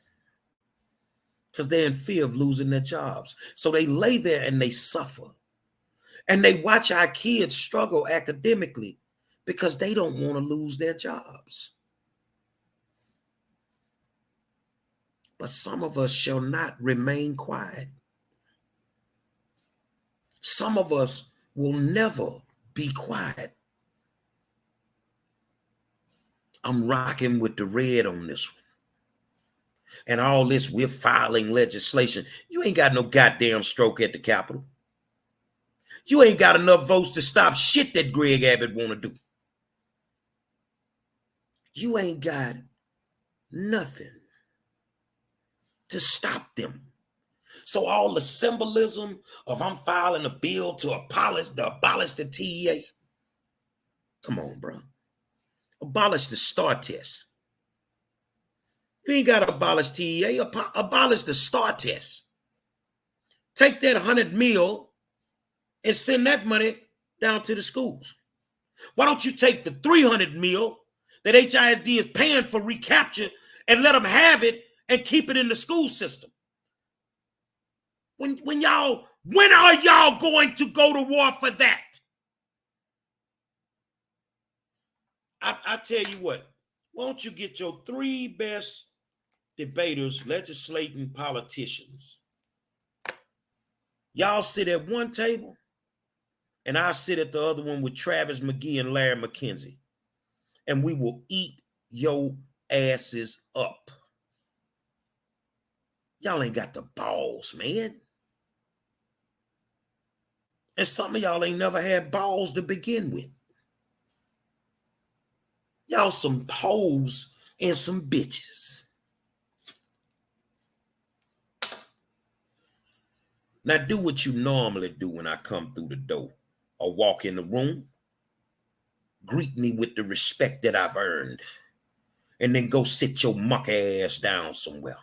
because they're in fear of losing their jobs. So they lay there and they suffer. And they watch our kids struggle academically because they don't want to lose their jobs. But some of us shall not remain quiet. Some of us will never be quiet. I'm rocking with the red on this one. And all this, we're filing legislation. You ain't got no goddamn stroke at the Capitol. You ain't got enough votes to stop shit that Greg Abbott want to do. You ain't got nothing to stop them. So all the symbolism of I'm filing a bill to abolish the TEA. Come on, bro. Abolish the STAR test. You ain't got to abolish TEA. Abolish the STAR test. Take that $100 million and send that money down to the schools. Why don't you take the $300 million that HISD is paying for recapture and let them have it and keep it in the school system? When are y'all going to go to war for that? I tell you what, why don't you get your 3 best debaters, legislating politicians? Y'all sit at one table, and I'll sit at the other one with Travis McGee and Larry McKenzie, and we will eat your asses up. Y'all ain't got the balls, man. And some of y'all ain't never had balls to begin with. Y'all some hoes and some bitches. Now do what you normally do when I come through the door or walk in the room. Greet me with the respect that I've earned, and then go sit your muck ass down somewhere.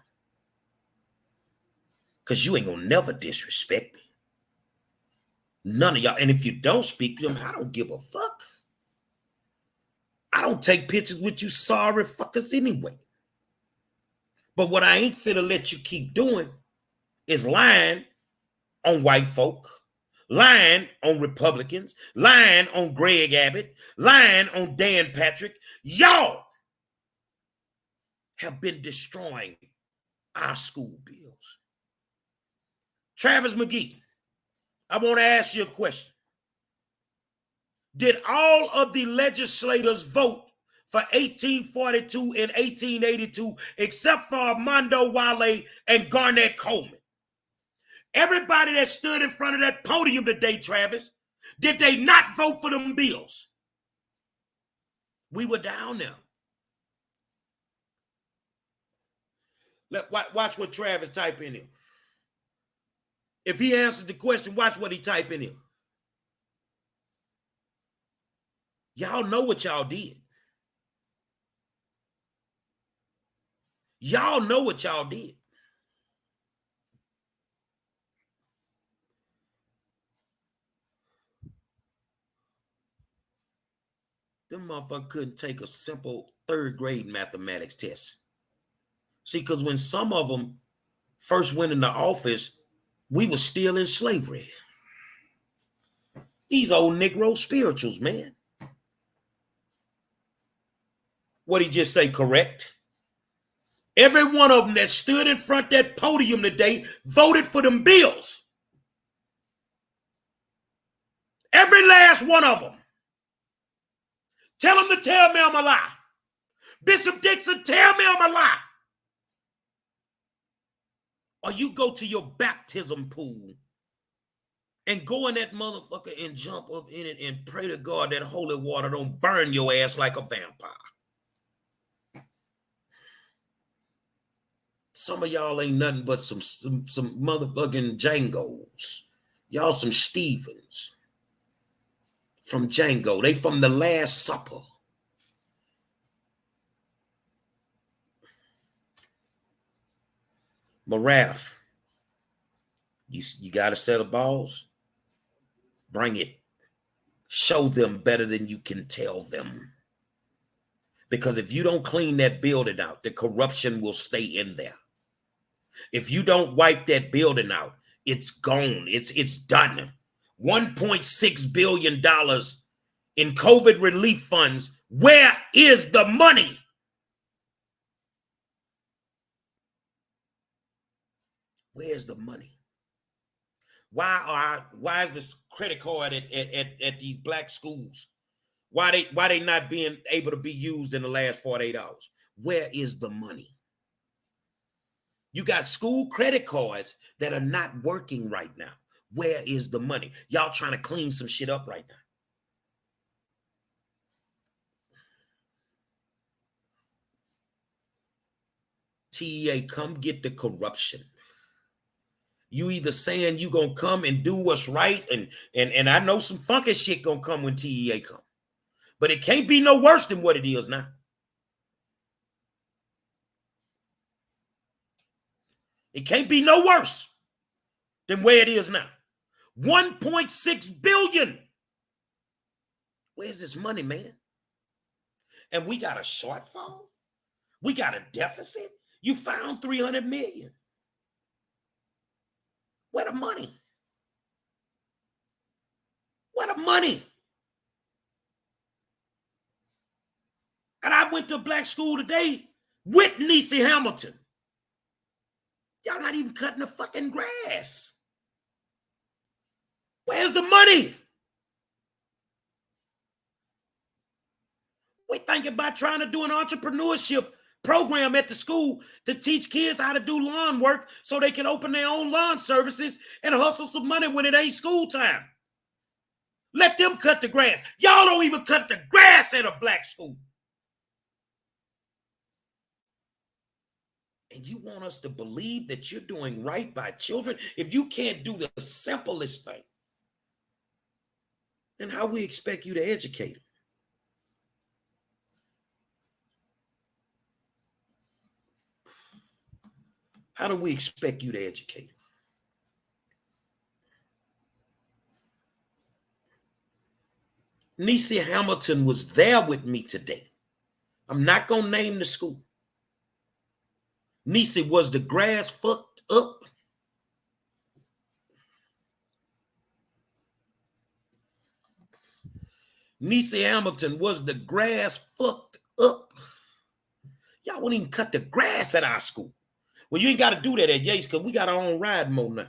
Because you ain't gonna never disrespect me. None of y'all. And if you don't speak to them, I don't give a fuck. I don't take pictures with you sorry fuckers anyway. But what I ain't finna let you keep doing is lying on white folk, lying on Republicans, lying on Greg Abbott, lying on Dan Patrick. Y'all have been destroying our school bills. Travis McGee, I want to ask you a question. Did all of the legislators vote for 1842 and 1882 except for Armando Wale and Garnett Coleman? Everybody that stood in front of that podium today, Travis, did they not vote for them bills? We were down there. Watch what Travis type in here. If he answers the question, watch what he type in here. Y'all know what y'all did. Y'all know what y'all did. Them motherfuckers couldn't take a simple third grade mathematics test. See, because when some of them first went into office, we were still in slavery. These old Negro spirituals, man. What he just say, correct? Every one of them that stood in front of that podium today voted for them bills. Every last one of them. Tell them to tell me I'm a lie. Bishop Dixon, tell me I'm a lie. Or you go to your baptism pool and go in that motherfucker and jump up in it and pray to God that holy water don't burn your ass like a vampire. Some of y'all ain't nothing but some motherfucking Django's. Y'all some Stevens from Django. They from the Last Supper. Maraph, you got a set of balls? Bring it. Show them better than you can tell them. Because if you don't clean that building out, the corruption will stay in there. If you don't wipe that building out, it's gone. It's done. $1.6 billion in COVID relief funds. Where is the money? Where's the money? Why is this credit card at these black schools? Why they not being able to be used in the last 48 hours? Where is the money? You got school credit cards that are not working right now. Where is the money? Y'all trying to clean some shit up right now. TEA, come get the corruption. You either saying you gonna come and do what's right, and I know some funky shit gonna come when TEA come. But it can't be no worse than what it is now. It can't be no worse than where it is now. 1.6 billion. Where's this money, man? And we got a shortfall? We got a deficit? You found 300 million. Where the money? Where the money? And I went to a black school today with Niecy Hamilton. Y'all not even cutting the fucking grass. Where's the money? We thinking about trying to do an entrepreneurship program at the school to teach kids how to do lawn work so they can open their own lawn services and hustle some money when it ain't school time. Let them cut the grass. Y'all don't even cut the grass at a black school. And you want us to believe that you're doing right by children? If you can't do the simplest thing, then how we expect you to educate them? How do we expect you to educate them? Niecy Hamilton was there with me today. I'm not going to name the school. Niecy, was the grass fucked up? Niecy Hamilton, was the grass fucked up? Y'all won't even cut the grass at our school. Well, you ain't got to do that at Yates because we got our own ride mode now.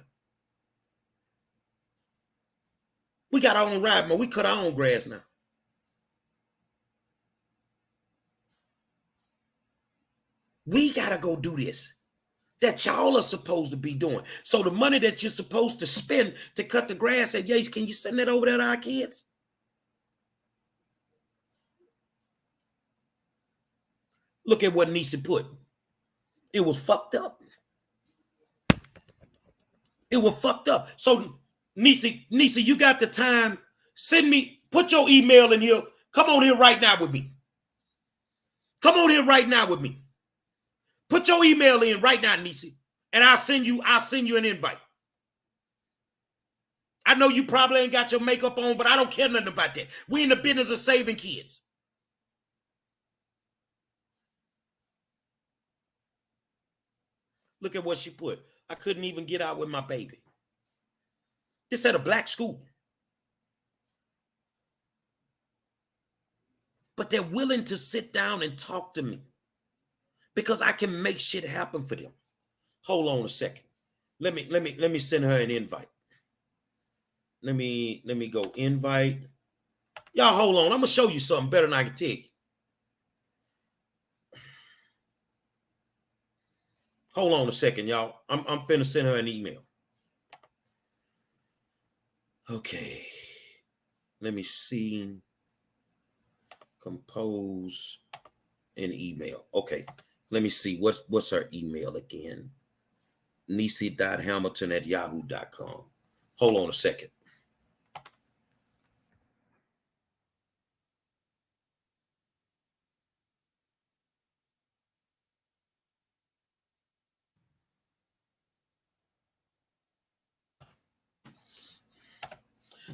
We got our own ride mode. We cut our own grass now. We got to go do this that y'all are supposed to be doing. So the money that you're supposed to spend to cut the grass at Yates, can you send that over there to our kids? Look at what Niecy put. It was fucked up. It was fucked up. So Niecy, you got the time. Send me, put your email in here. Come on here right now with me. Come on here right now with me. Put your email in right now, Niecy, and I'll send you an invite. I know you probably ain't got your makeup on, but I don't care nothing about that. We in the business of saving kids. Look at what she put. I couldn't even get out with my baby. This at a black school. But they're willing to sit down and talk to me because I can make shit happen for them. Hold on a second. Let me send her an invite. Let me go invite. Y'all hold on. I'm gonna show you something better than I can tell you. Hold on a second, y'all. I'm finna send her an email. Okay. Let me see. Compose an email. Okay. Let me see. What's her email again? Niecy.hamilton@yahoo.com. Hold on a second.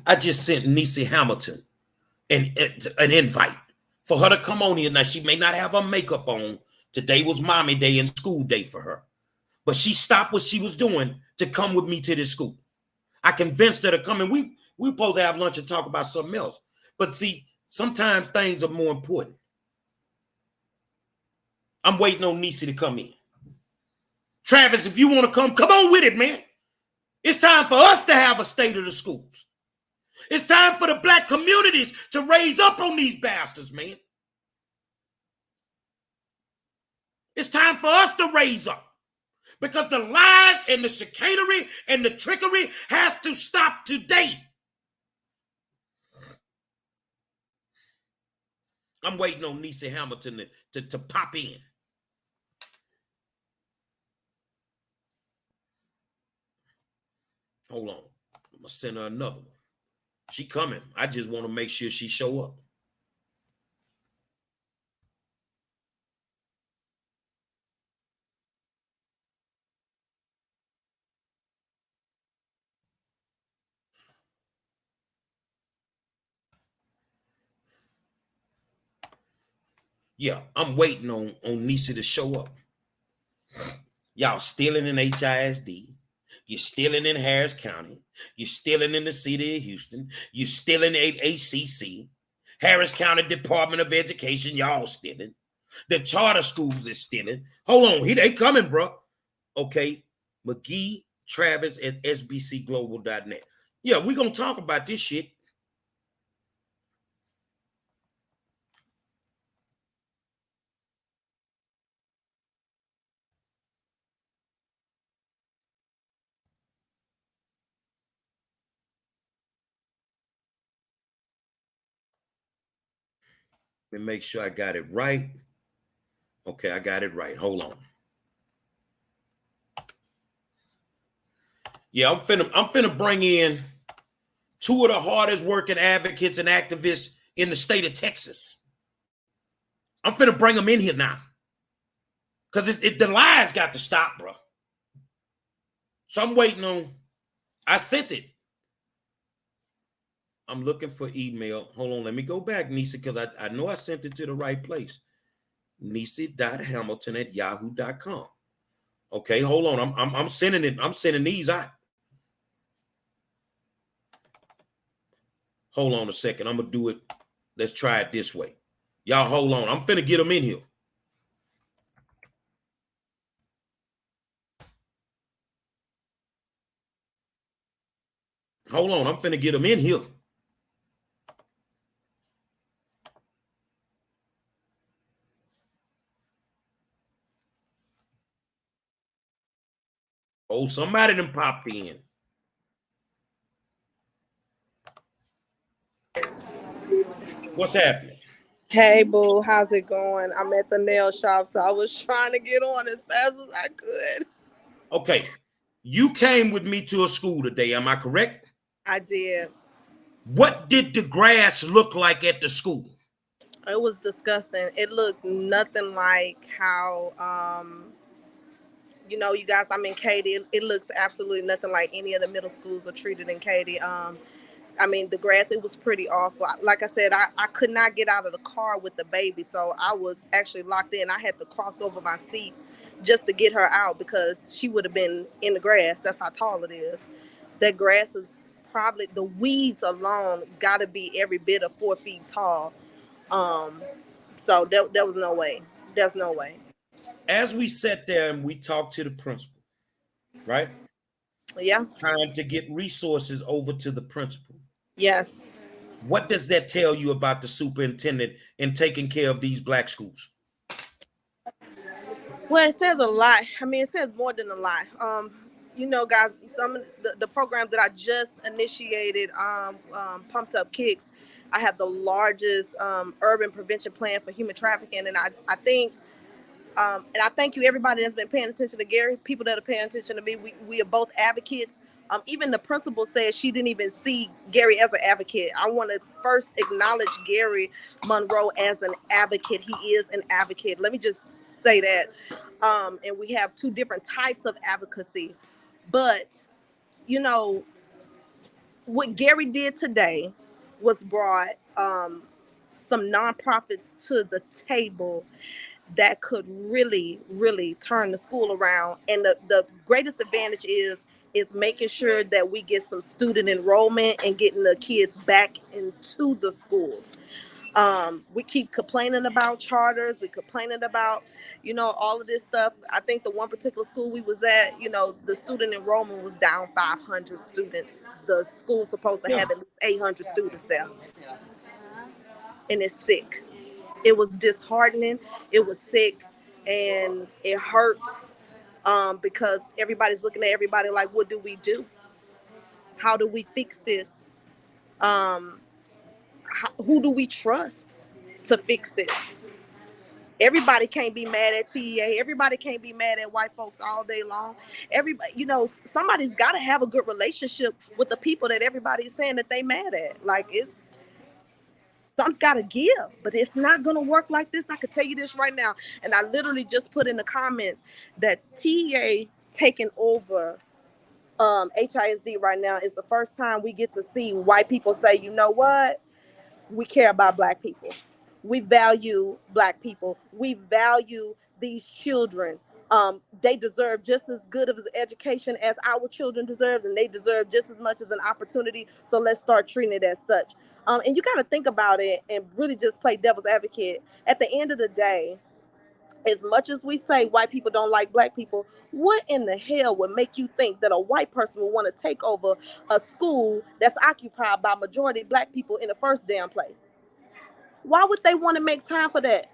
I just sent Niecy Hamilton an invite for her to come on here. Now, she may not have her makeup on. Today was mommy day and school day for her. But she stopped what she was doing to come with me to this school. I convinced her to come, and we supposed to have lunch and talk about something else. But see, sometimes things are more important. I'm waiting on Niecy to come in. Travis, if you want to come on with it, man. It's time for us to have a state of the schools. It's time for the black communities to raise up on these bastards, man. It's time for us to raise up. Because the lies and the chicanery and the trickery has to stop today. I'm waiting on Niecy Hamilton to pop in. Hold on. I'm going to send her another one. She coming. I just want to make sure she show up. Yeah, I'm waiting on Niecy to show up. Y'all stealing in HISD. You're stealing in Harris County. You're stealing in the city of Houston. You're stealing at HCC. Harris County Department of Education, y'all stealing. The charter schools is stealing. Hold on, they coming, bro. Okay, McGee, Travis at sbcglobal.net. Yeah, we're going to talk about this shit. Let me make sure I got it right. Okay, I got it right. Hold on. Yeah, I'm finna bring in two of the hardest working advocates and activists in the state of Texas. I'm finna bring them in here now. Because the lies got to stop, bro. So I'm waiting on, I sent it. I'm looking for email. Hold on, let me go back, Nisa, because I know I sent it to the right place. Nisa.hamilton@yahoo.com. Okay, hold on. I'm sending it. I'm sending these out. Hold on a second. I'm gonna do it. Let's try it this way. Y'all hold on. I'm finna get them in here. Hold on. I'm finna get them in here. Oh, somebody done popped in. What's happening? Hey, boo, how's it going? I'm at the nail shop, so I was trying to get on as fast as I could. Okay, you came with me to a school today, am I correct? I did. What did the grass look like at the school? It was disgusting. It looked nothing like how, you guys, I'm in Katy. It looks absolutely nothing like any of the middle schools are treated in Katy. I mean, the grass, it was pretty awful. Like I said, I could not get out of the car with the baby, so I was actually locked in. I had to cross over my seat just to get her out because she would have been in the grass. That's how tall it is. That grass is probably, the weeds alone got to be every bit of 4 feet tall. So there was no way. There's no way. As we sat there and we talked to the principal, right? Yeah. Trying to get resources over to the principal. Yes. What does that tell you about the superintendent in taking care of these black schools? Well, it says a lot. I mean, it says more than a lot. Guys, some of the programs that I just initiated, Pumped Up Kicks, I have the largest urban prevention plan for human trafficking. And I think, and I thank you, everybody that's been paying attention to Gary, people that are paying attention to me. We are both advocates. Even the principal said she didn't even see Gary as an advocate. I want to first acknowledge Gary Monroe as an advocate. He is an advocate. Let me just say that. And we have two different types of advocacy. But, what Gary did today was brought some nonprofits to the table that could really, really turn the school around. And the greatest advantage is making sure that we get some student enrollment and getting the kids back into the schools. We keep complaining about charters. We complaining about, all of this stuff. I think the one particular school we was at, the student enrollment was down 500 students. The school's supposed to have at least 800 students there. And it's sick. It was disheartening. It was sick, and it hurts because everybody's looking at everybody like, what do we do? How do we fix this? Who do we trust to fix this? Everybody can't be mad at TEA. Everybody can't be mad at white folks all day long. Everybody, somebody's got to have a good relationship with the people that everybody's saying that they mad at. Like, something's got to give, but it's not going to work like this. I could tell you this right now. And I literally just put in the comments that TEA taking over HISD right now is the first time we get to see white people say, you know what? We care about black people. We value black people. We value these children. They deserve just as good of an education as our children deserve, and they deserve just as much as an opportunity. So let's start treating it as such. And you got to think about it and really just play devil's advocate. At the end of the day, as much as we say white people don't like black people, what in the hell would make you think that a white person would want to take over a school that's occupied by majority black people in the first damn place? Why would they want to make time for that?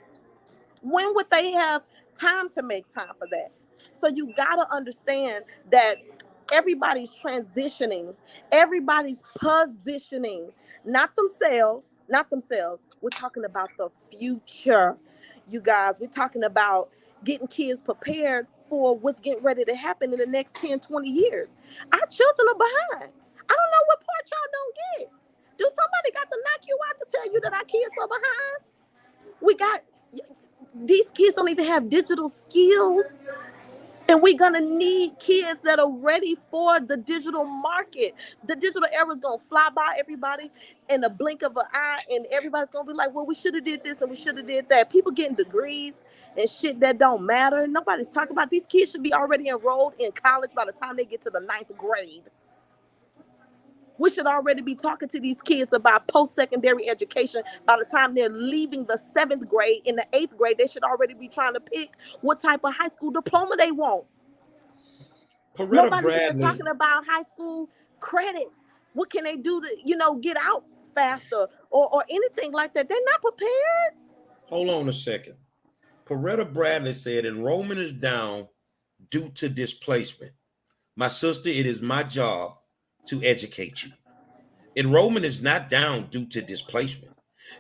When would they have time to make time for that? So you got to understand that everybody's transitioning, everybody's positioning, not themselves. We're talking about the future, you guys. We're talking about, getting kids prepared for what's getting ready to happen in the next 10, 20 years. Our children are behind. I don't know what part y'all don't get. Do somebody got to knock you out to tell you that our kids are behind? These kids don't even have digital skills. And we're going to need kids that are ready for the digital market. The digital era is going to fly by everybody in a blink of an eye, and everybody's going to be like, well, we should have did this and we should have did that. People getting degrees and shit that don't matter. Nobody's talking about these kids should be already enrolled in college by the time they get to the 9th grade. We should already be talking to these kids about post-secondary education. By the time they're leaving the 7th grade, in the 8th grade, they should already be trying to pick what type of high school diploma they want. Nobody's even talking about high school credits. What can they do to, get out faster or anything like that? They're not prepared. Hold on a second. Coretta Bradley said enrollment is down due to displacement. My sister, it is my job to educate you. Enrollment is not down due to displacement.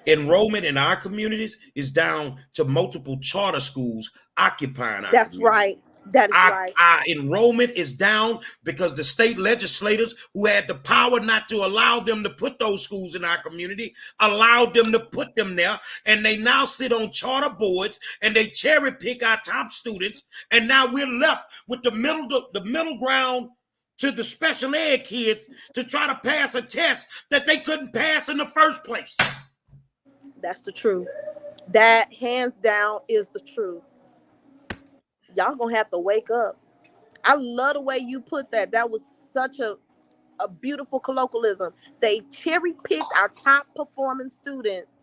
Enrollment in our communities is down to multiple charter schools occupying our That's communities. right. That is right. Our enrollment is down because the state legislators who had the power not to allow them to put those schools in our community allowed them to put them there, and they now sit on charter boards and they cherry pick our top students, and now we're left with the middle ground to the special ed kids to try to pass a test that they couldn't pass in the first place. That's the truth. That hands down is the truth. Y'all gonna have to wake up. I love the way you put that. That was such a beautiful colloquialism. They cherry picked our top performing students,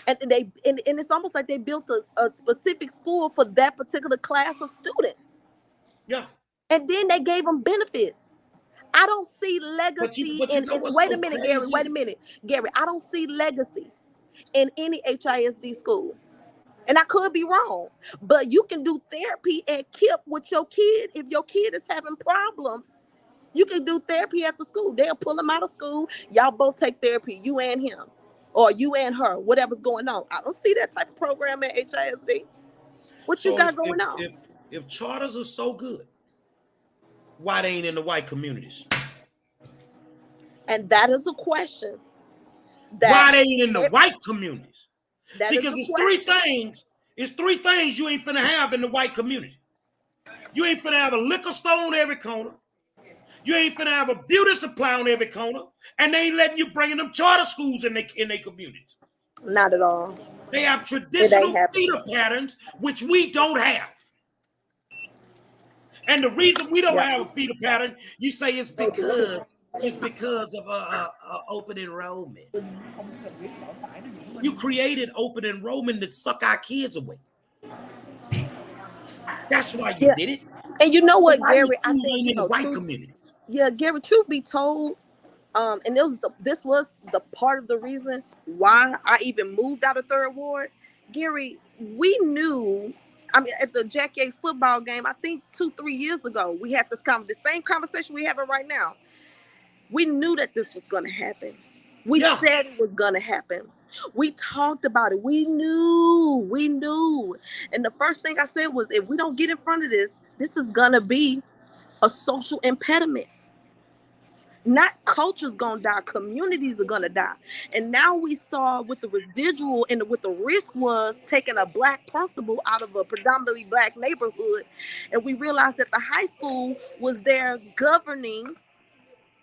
and it's almost like they built a specific school for that particular class of students. Yeah. And then they gave them benefits. I don't see legacy wait a minute, Gary. Wait a minute, Gary. I don't see legacy in any HISD school. And I could be wrong, but you can do therapy at KIPP with your kid. If your kid is having problems, you can do therapy at the school. They'll pull them out of school. Y'all both take therapy, you and him, or you and her, whatever's going on. I don't see that type of program at HISD. What you got going on? If charters are so good, why they ain't in the white communities? And that is a question. Why they ain't in the white communities? See, because it's three things you ain't finna have in the white community. You ain't finna have a liquor store on every corner. You ain't finna have a beauty supply on every corner. And they ain't letting you bring in them charter schools in their communities. Not at all. They have traditional feeder patterns, which we don't have. And the reason we don't have a feeder pattern, you say it's because of open enrollment. You created open enrollment to suck our kids away. That's why you did it. And you know what, so Gary? I think in the white communities. Yeah, Gary. Truth be told, and this was the part of the reason why I even moved out of Third Ward. Gary, we knew. I mean, at the Jack Yates football game, I think 2-3 years ago, we had the same conversation we're having right now. We knew that this was going to happen. We said it was going to happen. We talked about it. We knew. And the first thing I said was, if we don't get in front of this is going to be a social impediment. Not culture's going to die. Communities are going to die. And now we saw what the residual and what the risk was taking a black principal out of a predominantly black neighborhood. And we realized that the high school was there governing,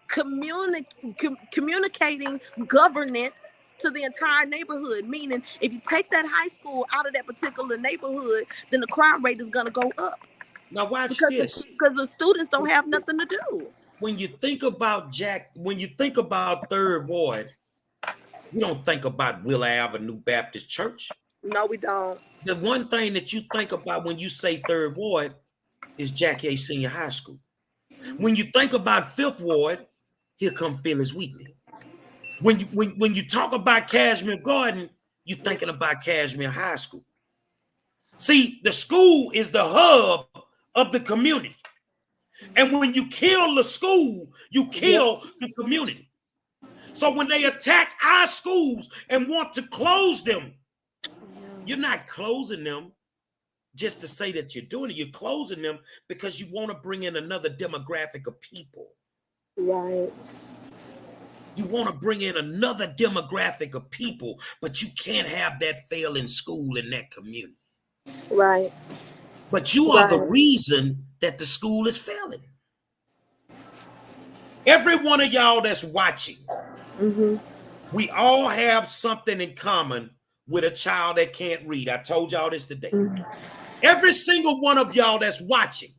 communicating governance to the entire neighborhood. Meaning, if you take that high school out of that particular neighborhood, then the crime rate is going to go up. Now watch this. Because the students don't have nothing to do. When you think about Third Ward, you don't think about Will Avenue Baptist Church. No, we don't. The one thing that you think about when you say Third Ward is Jack Yates Senior High School. When you think about Fifth Ward, here come Phyllis Wheatley. When you talk about Cashmere Garden, you're thinking about Cashmere High School. See, the school is the hub of the community. And when you kill the school, you kill the community. So when they attack our schools and want to close them, you're not closing them. just to say that you're doing it. You're closing them because you want to bring in another demographic of people. Right. You want to bring in another demographic of people, but you can't have that fail in school in that community. Right. But you are the reason that the school is failing. Every one of y'all that's watching, we all have something in common with a child that can't read. I told y'all this today. Every single one of y'all that's watching,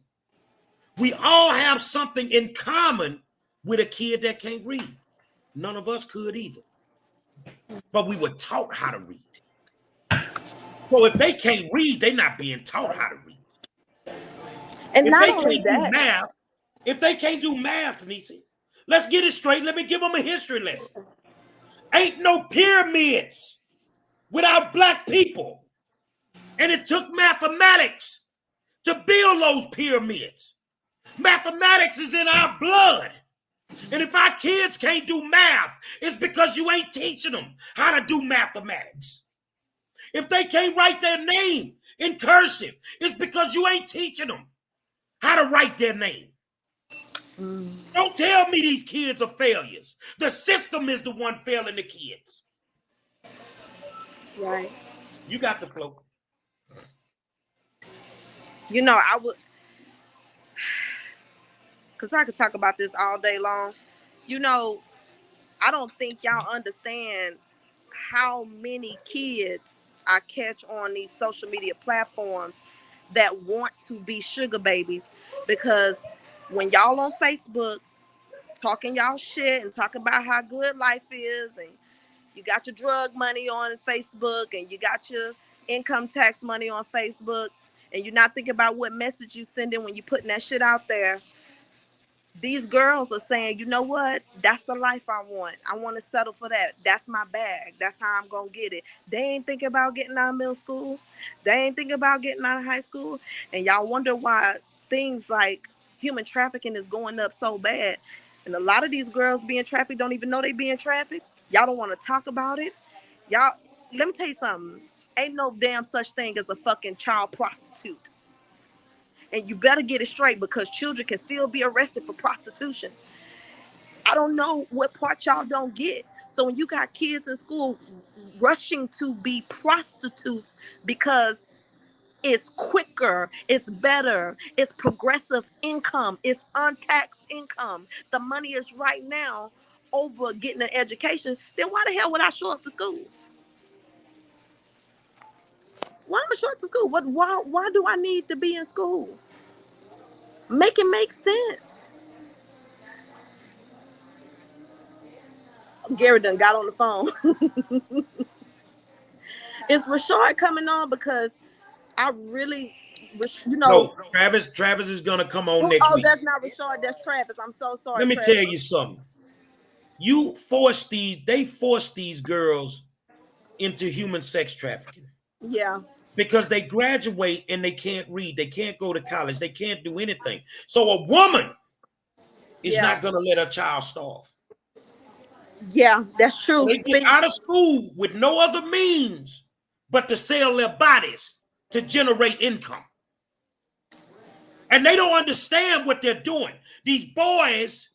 we all have something in common with a kid that can't read. None of us could either. But we were taught how to read. So if they can't read, they're not being taught how to read. And if not they only can't that, do math, if they can't do math, Nisi, let's get it straight. Let me give them a history lesson. Ain't no pyramids without black people. And it took mathematics to build those pyramids. Mathematics is in our blood. And if our kids can't do math, it's because you ain't teaching them how to do mathematics. If they can't write their name in cursive, it's because you ain't teaching them how to write their name. Don't tell me these kids are failures. The system is the one failing the kids. right. You got the flow. You know, I would, because I could talk about this all day long. You know, I don't think y'all understand how many kids I catch on these social media platforms that want to be sugar babies, because when y'all on Facebook talking y'all shit and talking about how good life is, and you got your drug money on Facebook, and you got your income tax money on Facebook, and you're not thinking about what message you sending when you putting that shit out there. These girls are saying, you know what? That's the life I want. I want to settle for that. That's my bag. That's how I'm going to get it. They ain't thinking about getting out of middle school. They ain't thinking about getting out of high school. And y'all wonder why things like human trafficking is going up so bad. And a lot of these girls being trafficked don't even know they being trafficked. Y'all don't want to talk about it. Y'all, let me tell you something. Ain't no damn such thing as a fucking child prostitute. And you better get it straight, because children can still be arrested for prostitution. I don't know what part y'all don't get. So when you got kids in school rushing to be prostitutes because it's quicker, it's better, it's progressive income, it's untaxed income, the money is right now over getting an education, then why the hell would I show up to school? Why am I show up to school? Why do I need to be in school? Make it make sense. Gary done got on the phone. Is Rashard coming on? Because I really, you know. No, Travis is gonna come on next week. Oh, that's not Rashard. That's Travis. I'm so sorry. Let me Travis. tell you something. They force these girls into human sex trafficking. Yeah. Because they graduate and they can't read, they can't go to college, they can't do anything. So a woman is not gonna let her child starve. Yeah, that's true. So they get out of school with no other means but to sell their bodies to generate income. And they don't understand what they're doing. These boys,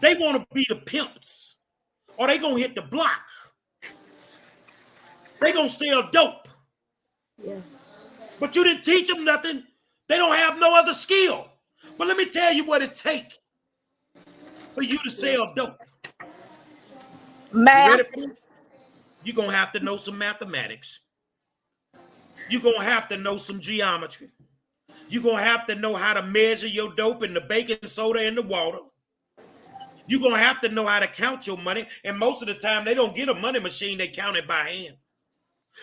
they want to be the pimps, or they gonna hit the block. They gonna sell dope. Yeah. But you didn't teach them nothing. They don't have no other skill. But let me tell you what it takes for you to sell dope. Math. You're going to have to know some mathematics. You're going to have to know some geometry. You're going to have to know how to measure your dope in the baking soda and the water. You're going to have to know how to count your money. And most of the time, they don't get a money machine. They count it by hand.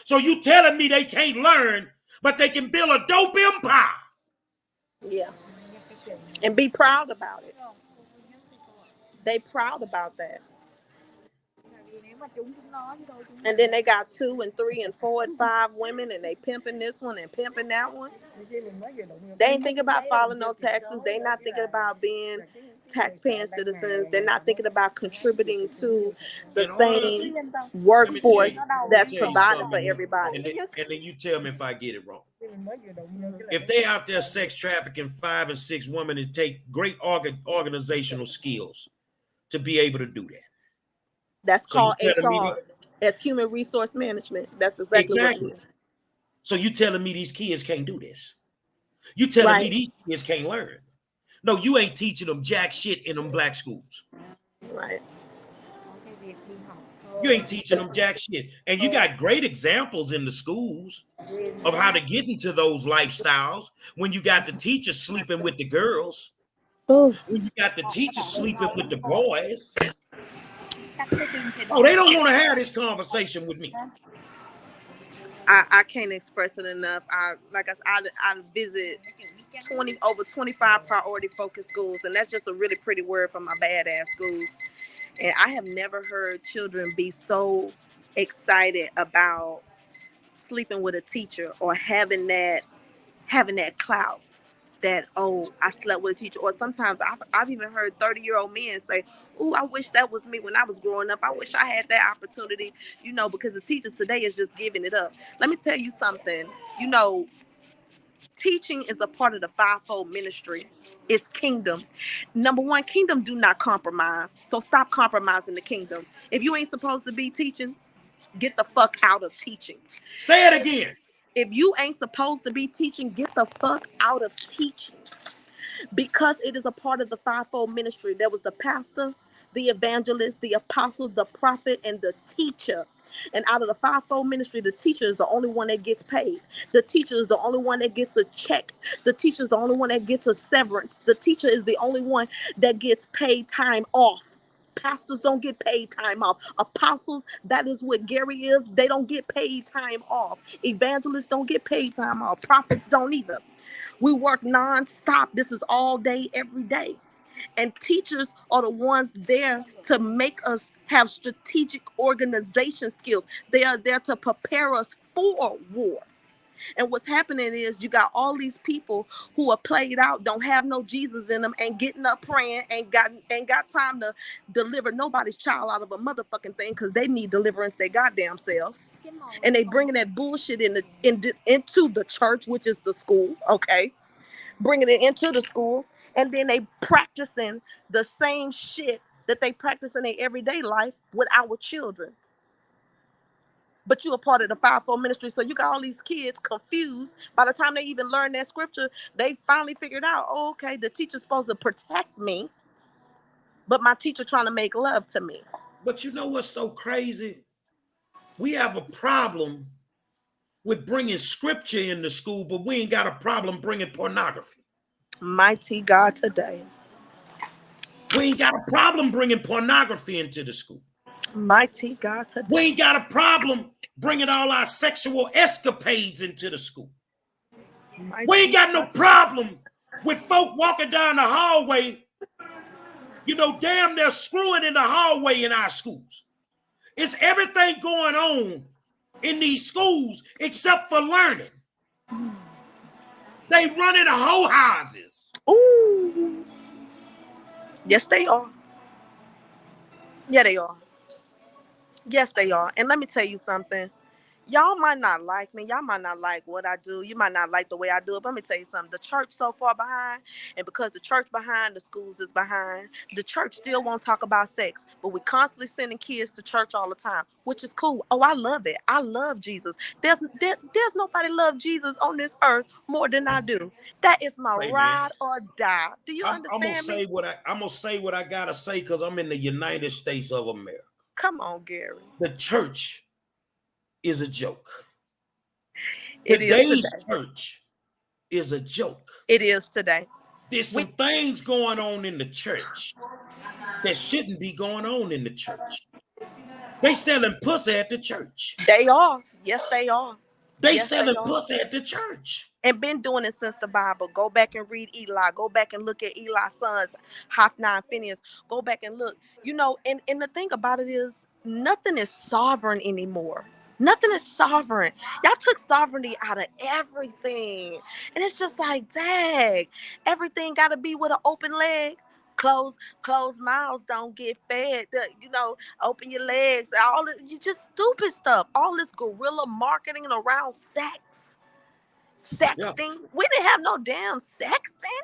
So you telling me they can't learn, but they can build a dope empire. Yeah. And be proud about it. They proud about that. And then they got 2 and 3 and 4 and 5 women, and they pimping this one and pimping that one. They ain't thinking about filing no taxes. They not thinking about being tax-paying citizens. They're not thinking about contributing to the same workforce that's provided for everybody. And then you tell me if I get it wrong. If they out there sex trafficking 5 and 6 women, it take great organizational skills to be able to do that. That's So you called telling me HR. That's human resource management. That's exactly what it is. So you telling me these kids can't do this? You telling me these kids can't learn? No, you ain't teaching them jack shit in them black schools. Right. You ain't teaching them jack shit. And you got great examples in the schools of how to get into those lifestyles when you got the teachers sleeping with the girls, when you got the teachers sleeping with the boys. Oh, they don't want to have this conversation with me. I can't express it enough. I visit over 25 priority focused schools, and that's just a really pretty word for my badass schools. And I have never heard children be so excited about sleeping with a teacher or having that clout that, oh, I slept with a teacher. Or sometimes I've even heard 30-year-old men say, oh, I wish that was me when I was growing up. I wish I had that opportunity, because the teachers today is just giving it up. Let me tell you something. Teaching is a part of the fivefold ministry. It's kingdom. Number one, kingdom do not compromise. So stop compromising the kingdom. If you ain't supposed to be teaching, get the fuck out of teaching. Say it again. If you ain't supposed to be teaching, get the fuck out of teaching. Because it is a part of the fivefold ministry. There was the pastor, the evangelist, the apostle, the prophet, and the teacher. And out of the fivefold ministry, the teacher is the only one that gets paid. The teacher is the only one that gets a check. The teacher is the only one that gets a severance. The teacher is the only one that gets paid time off. Pastors don't get paid time off. Apostles, that is what Gary is. They don't get paid time off. Evangelists don't get paid time off. Prophets don't either. We work nonstop. This is all day, every day. And teachers are the ones there to make us have strategic organization skills. They are there to prepare us for war. And what's happening is you got all these people who are played out, don't have no Jesus in them, and getting up praying, ain't got time to deliver nobody's child out of a motherfucking thing because they need deliverance their goddamn selves. And they bringing that bullshit into the church, which is the school, okay? Bringing it into the school, and then they practicing the same shit that they practice in their everyday life with our children. But you're a part of the fivefold ministry, so you got all these kids confused. By the time they even learn that scripture, they finally figured out, oh, okay, the teacher's supposed to protect me, but my teacher trying to make love to me. But you know what's so crazy? We have a problem with bringing scripture into school, but we ain't got a problem bringing pornography. Mighty God today. We ain't got a problem bringing pornography into the school. Mighty God today. We ain't got a problem bringing all our sexual escapades into the school. We ain't got no problem with folk walking down the hallway, damn near screwing in the hallway in our schools. It's everything going on in these schools except for learning. They running the whole houses. Ooh. Yes, they are. Yeah, they are. Yes, they are. And let me tell you something. Y'all might not like me. Y'all might not like what I do. You might not like the way I do it. But let me tell you something. The church so far behind, and because the church behind, the schools is behind, the church still won't talk about sex. But we constantly sending kids to church all the time, which is cool. Oh, I love it. I love Jesus. There's nobody love Jesus on this earth more than I do. That is my ride or die. Do you understand me? I'm gonna say what I gotta say because I'm in the United States of America. Come on, Gary. The church is a joke. Today's church is a joke. It is today. There's some things going on in the church that shouldn't be going on in the church. They selling pussy at the church. They are. Yes, they are. They selling pussy at the church. And been doing it since the Bible. Go back and read Eli. Go back and look at Eli's sons, Hophni and Phinehas. Go back and look. And the thing about it is, nothing is sovereign anymore. Nothing is sovereign. Y'all took sovereignty out of everything. And it's just like, dang, everything got to be with an open leg. Closed mouths don't get fed. Open your legs. You just stupid stuff. All this guerrilla marketing around sex. Sexting. We didn't have no damn sexting.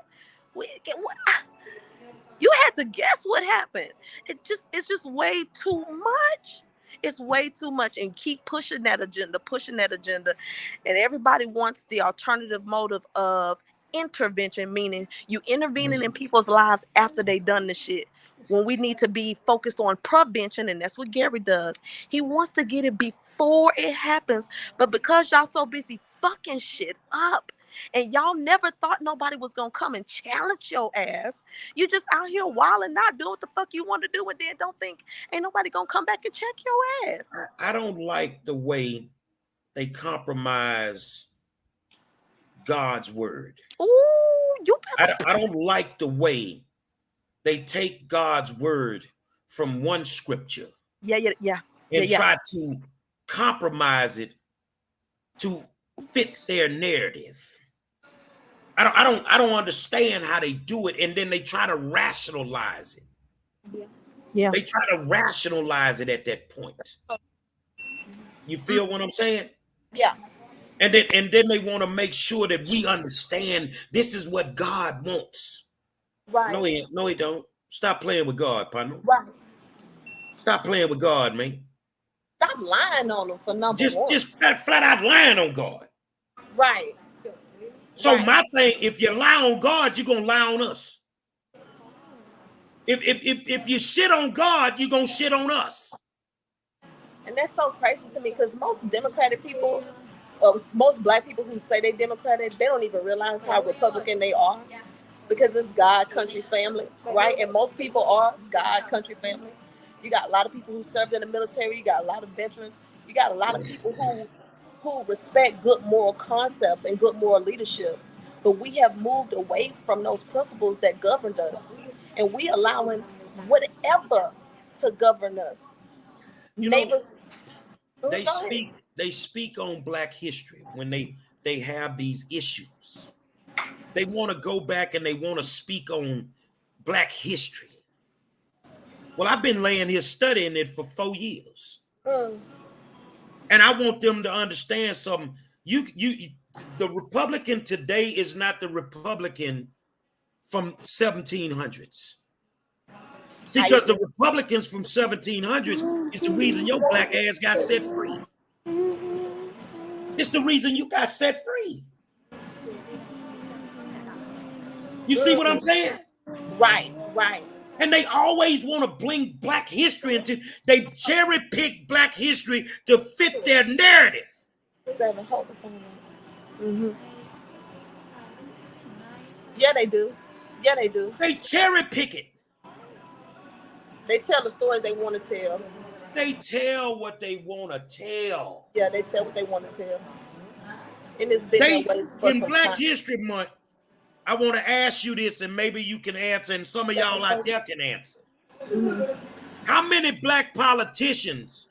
You had to guess what happened. It's just way too much. It's way too much, and keep pushing that agenda, and everybody wants the alternative motive of intervention, meaning you intervening in people's lives after they done the shit. When we need to be focused on prevention, and that's what Gary does. He wants to get it before it happens, but because y'all so busy fucking shit up, and y'all never thought nobody was gonna come and challenge your ass, you just out here wilding, not doing what the fuck you want to do, and then don't think ain't nobody gonna come back and check your ass. I don't like the way they compromise God's word. Ooh, you better. I don't like the way they take God's word from one scripture. And try to compromise it to fit their narrative. I don't understand how they do it, and then they try to rationalize it. Yeah. They try to rationalize it at that point. You feel what I'm saying? Yeah. And then they want to make sure that we understand this is what God wants. Right. No, he don't. Stop playing with God, partner. Right. Stop playing with God, man. Stop lying on them for number one. Just flat out lying on God. Right. So my thing, if you lie on God, you're gonna lie on us. If you shit on God, you're gonna shit on us. And that's so crazy to me, because most Democratic people, most black people who say they're Democratic, they don't even realize how Republican they are, because it's God, country, family, right? And most people are God, country, family. You got a lot of people who served in the military. You got a lot of veterans. You got a lot of people who respect good moral concepts and good moral leadership. But we have moved away from those principles that governed us, and we allowing whatever to govern us. You know, they speak on Black history when they have these issues. They want to go back and they want to speak on Black history. Well, I've been laying here studying it for 4 years. And I want them to understand something. The Republican today is not the Republican from 1700s. See, because the Republicans from 1700s is the reason your black ass got set free. It's the reason you got set free. You see what I'm saying? Right. And they always want to bring Black history into, they cherry pick Black history to fit their narrative. Yeah, they do. They cherry pick it. They tell the story they want to tell. They tell what they want to tell. Yeah, they tell what they want to tell. And it's been that way for in some Black time. History Month, I want to ask you this, and maybe you can answer, and some of y'all out there can answer. How many Black politicians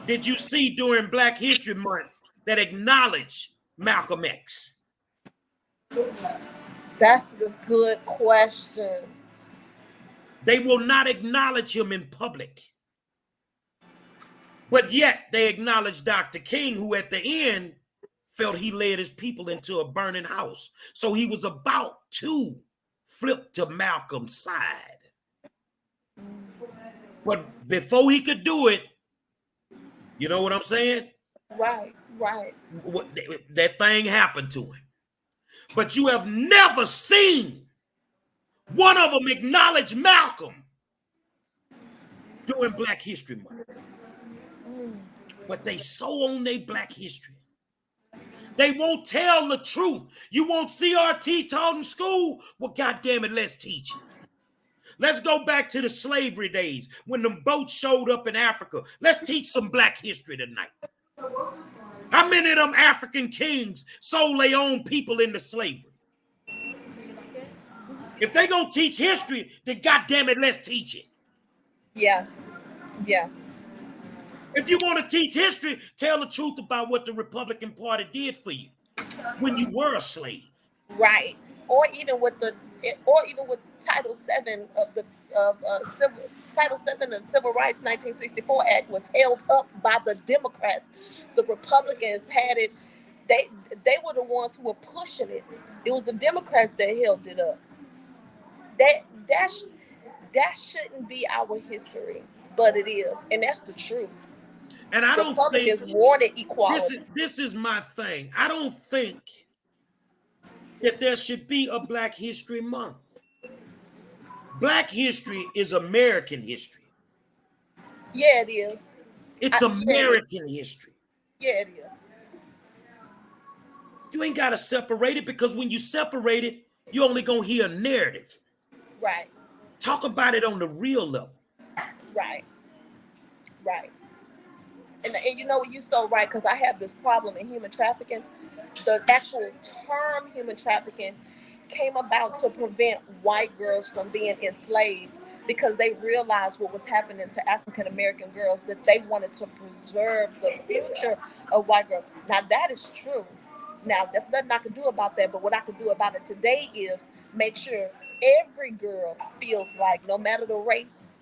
did you see during Black History Month that acknowledge Malcolm X? That's a good question. They will not acknowledge him in public. But yet they acknowledge Dr. King, who at the end felt he led his people into a burning house. So he was about to flip to Malcolm's side. But before he could do it, you know what I'm saying? Right. That thing happened to him. But you have never seen one of them acknowledge Malcolm during Black History Month. But they so on their Black history. They won't tell the truth. You want CRT taught in school? Well, goddamn it, let's teach it. Let's go back to the slavery days when the boats showed up in Africa. Let's teach some Black history tonight. How many of them African kings sold their own people into slavery? If they gonna teach history, then goddamn it, let's teach it. Yeah. If you want to teach history, tell the truth about what the Republican Party did for you when you were a slave. Right. Or even with Title VII of the Civil Rights 1964 Act was held up by the Democrats. The Republicans had it they were the ones who were pushing it. It was the Democrats that held it up. That shouldn't be our history, but it is, and that's the truth. And I don't think Republicans wanted equality. This is my thing. I don't think that there should be a Black History Month. Black history is American history. Yeah, it is. It's American history. Yeah, it is. You ain't got to separate it, because when you separate it, you're only going to hear a narrative. Right. Talk about it on the real level. Right. Right. And you know what, you're so right, because I have this problem in human trafficking. The actual term human trafficking came about to prevent white girls from being enslaved, because they realized what was happening to African American girls, that they wanted to preserve the future of white girls. Now, that is true. Now, there's nothing I can do about that, but what I can do about it today is make sure every girl feels like, no matter the race,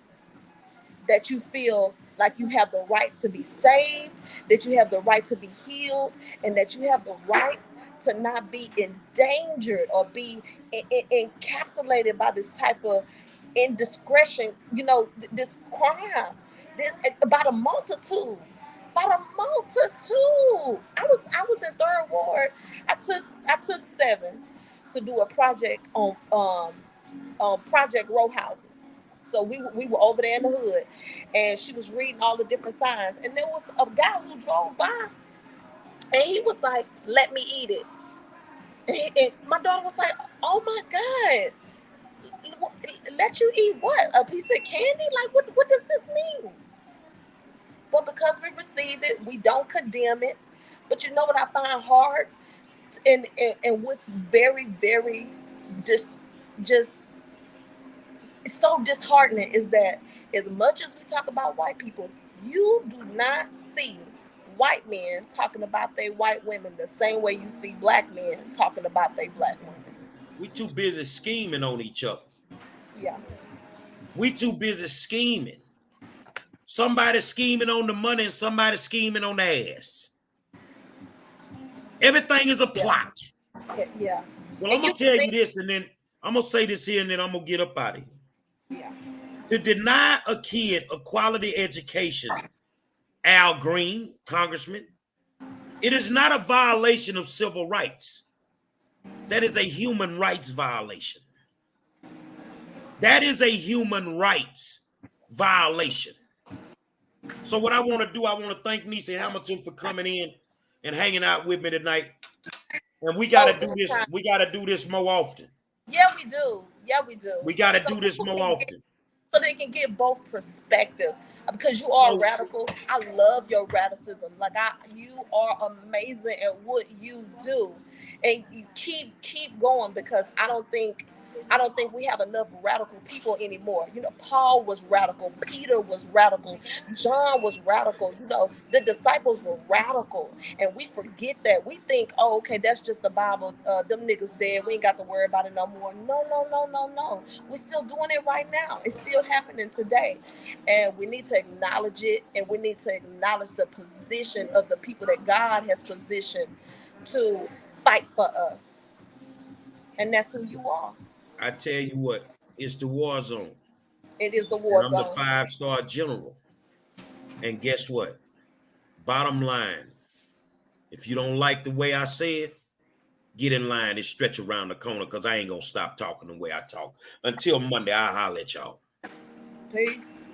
that you feel like you have the right to be saved, that you have the right to be healed, and that you have the right to not be endangered or be encapsulated by this type of indiscretion, you know, this crime, by the multitude. By the multitude. I was in Third Ward. I took 7 to do a project on Project Row Houses. So we were over there in the hood, and she was reading all the different signs. And there was a guy who drove by, and he was like, "Let me eat it." And my daughter was like, "Oh my God, let you eat what? A piece of candy? Like, what does this mean?" But because we received it, we don't condemn it. But you know what I find hard, and what's very, very just so disheartening is that as much as we talk about white people, you do not see white men talking about their white women the same way you see Black men talking about their Black women. We too busy scheming on each other. Yeah. We too busy scheming. Somebody scheming on the money and somebody scheming on the ass. Everything is a plot. Yeah. Well, I'm going to tell you this, and then I'm going to say this here, and then I'm going to get up out of here. Yeah. To deny a kid a quality education, Al Green, Congressman, it is not a violation of civil rights. That is a human rights violation. That is a human rights violation. So what I want to do, I want to thank Nisa Hamilton for coming in and hanging out with me tonight. And we got to do this. We got to do this more often. Yeah, we do. Yeah, we do. We got to do this more often. So they can get both perspectives, because you are radical. I love your radicism. Like, you are amazing at what you do, and you keep going, because I don't think we have enough radical people anymore. You know, Paul was radical, Peter was radical, John was radical. You know, the disciples were radical, and we forget that. We think, oh, okay, that's just the Bible. Them niggas dead. We ain't got to worry about it no more. No. We're still doing it right now. It's still happening today, and we need to acknowledge it, and we need to acknowledge the position of the people that God has positioned to fight for us, and that's who you are. I tell you what, it's the war zone. It is the war zone. I'm the 5-star general. And guess what? Bottom line, if you don't like the way I say it, get in line and stretch around the corner, because I ain't going to stop talking the way I talk. Until Monday, I'll holler at y'all. Peace.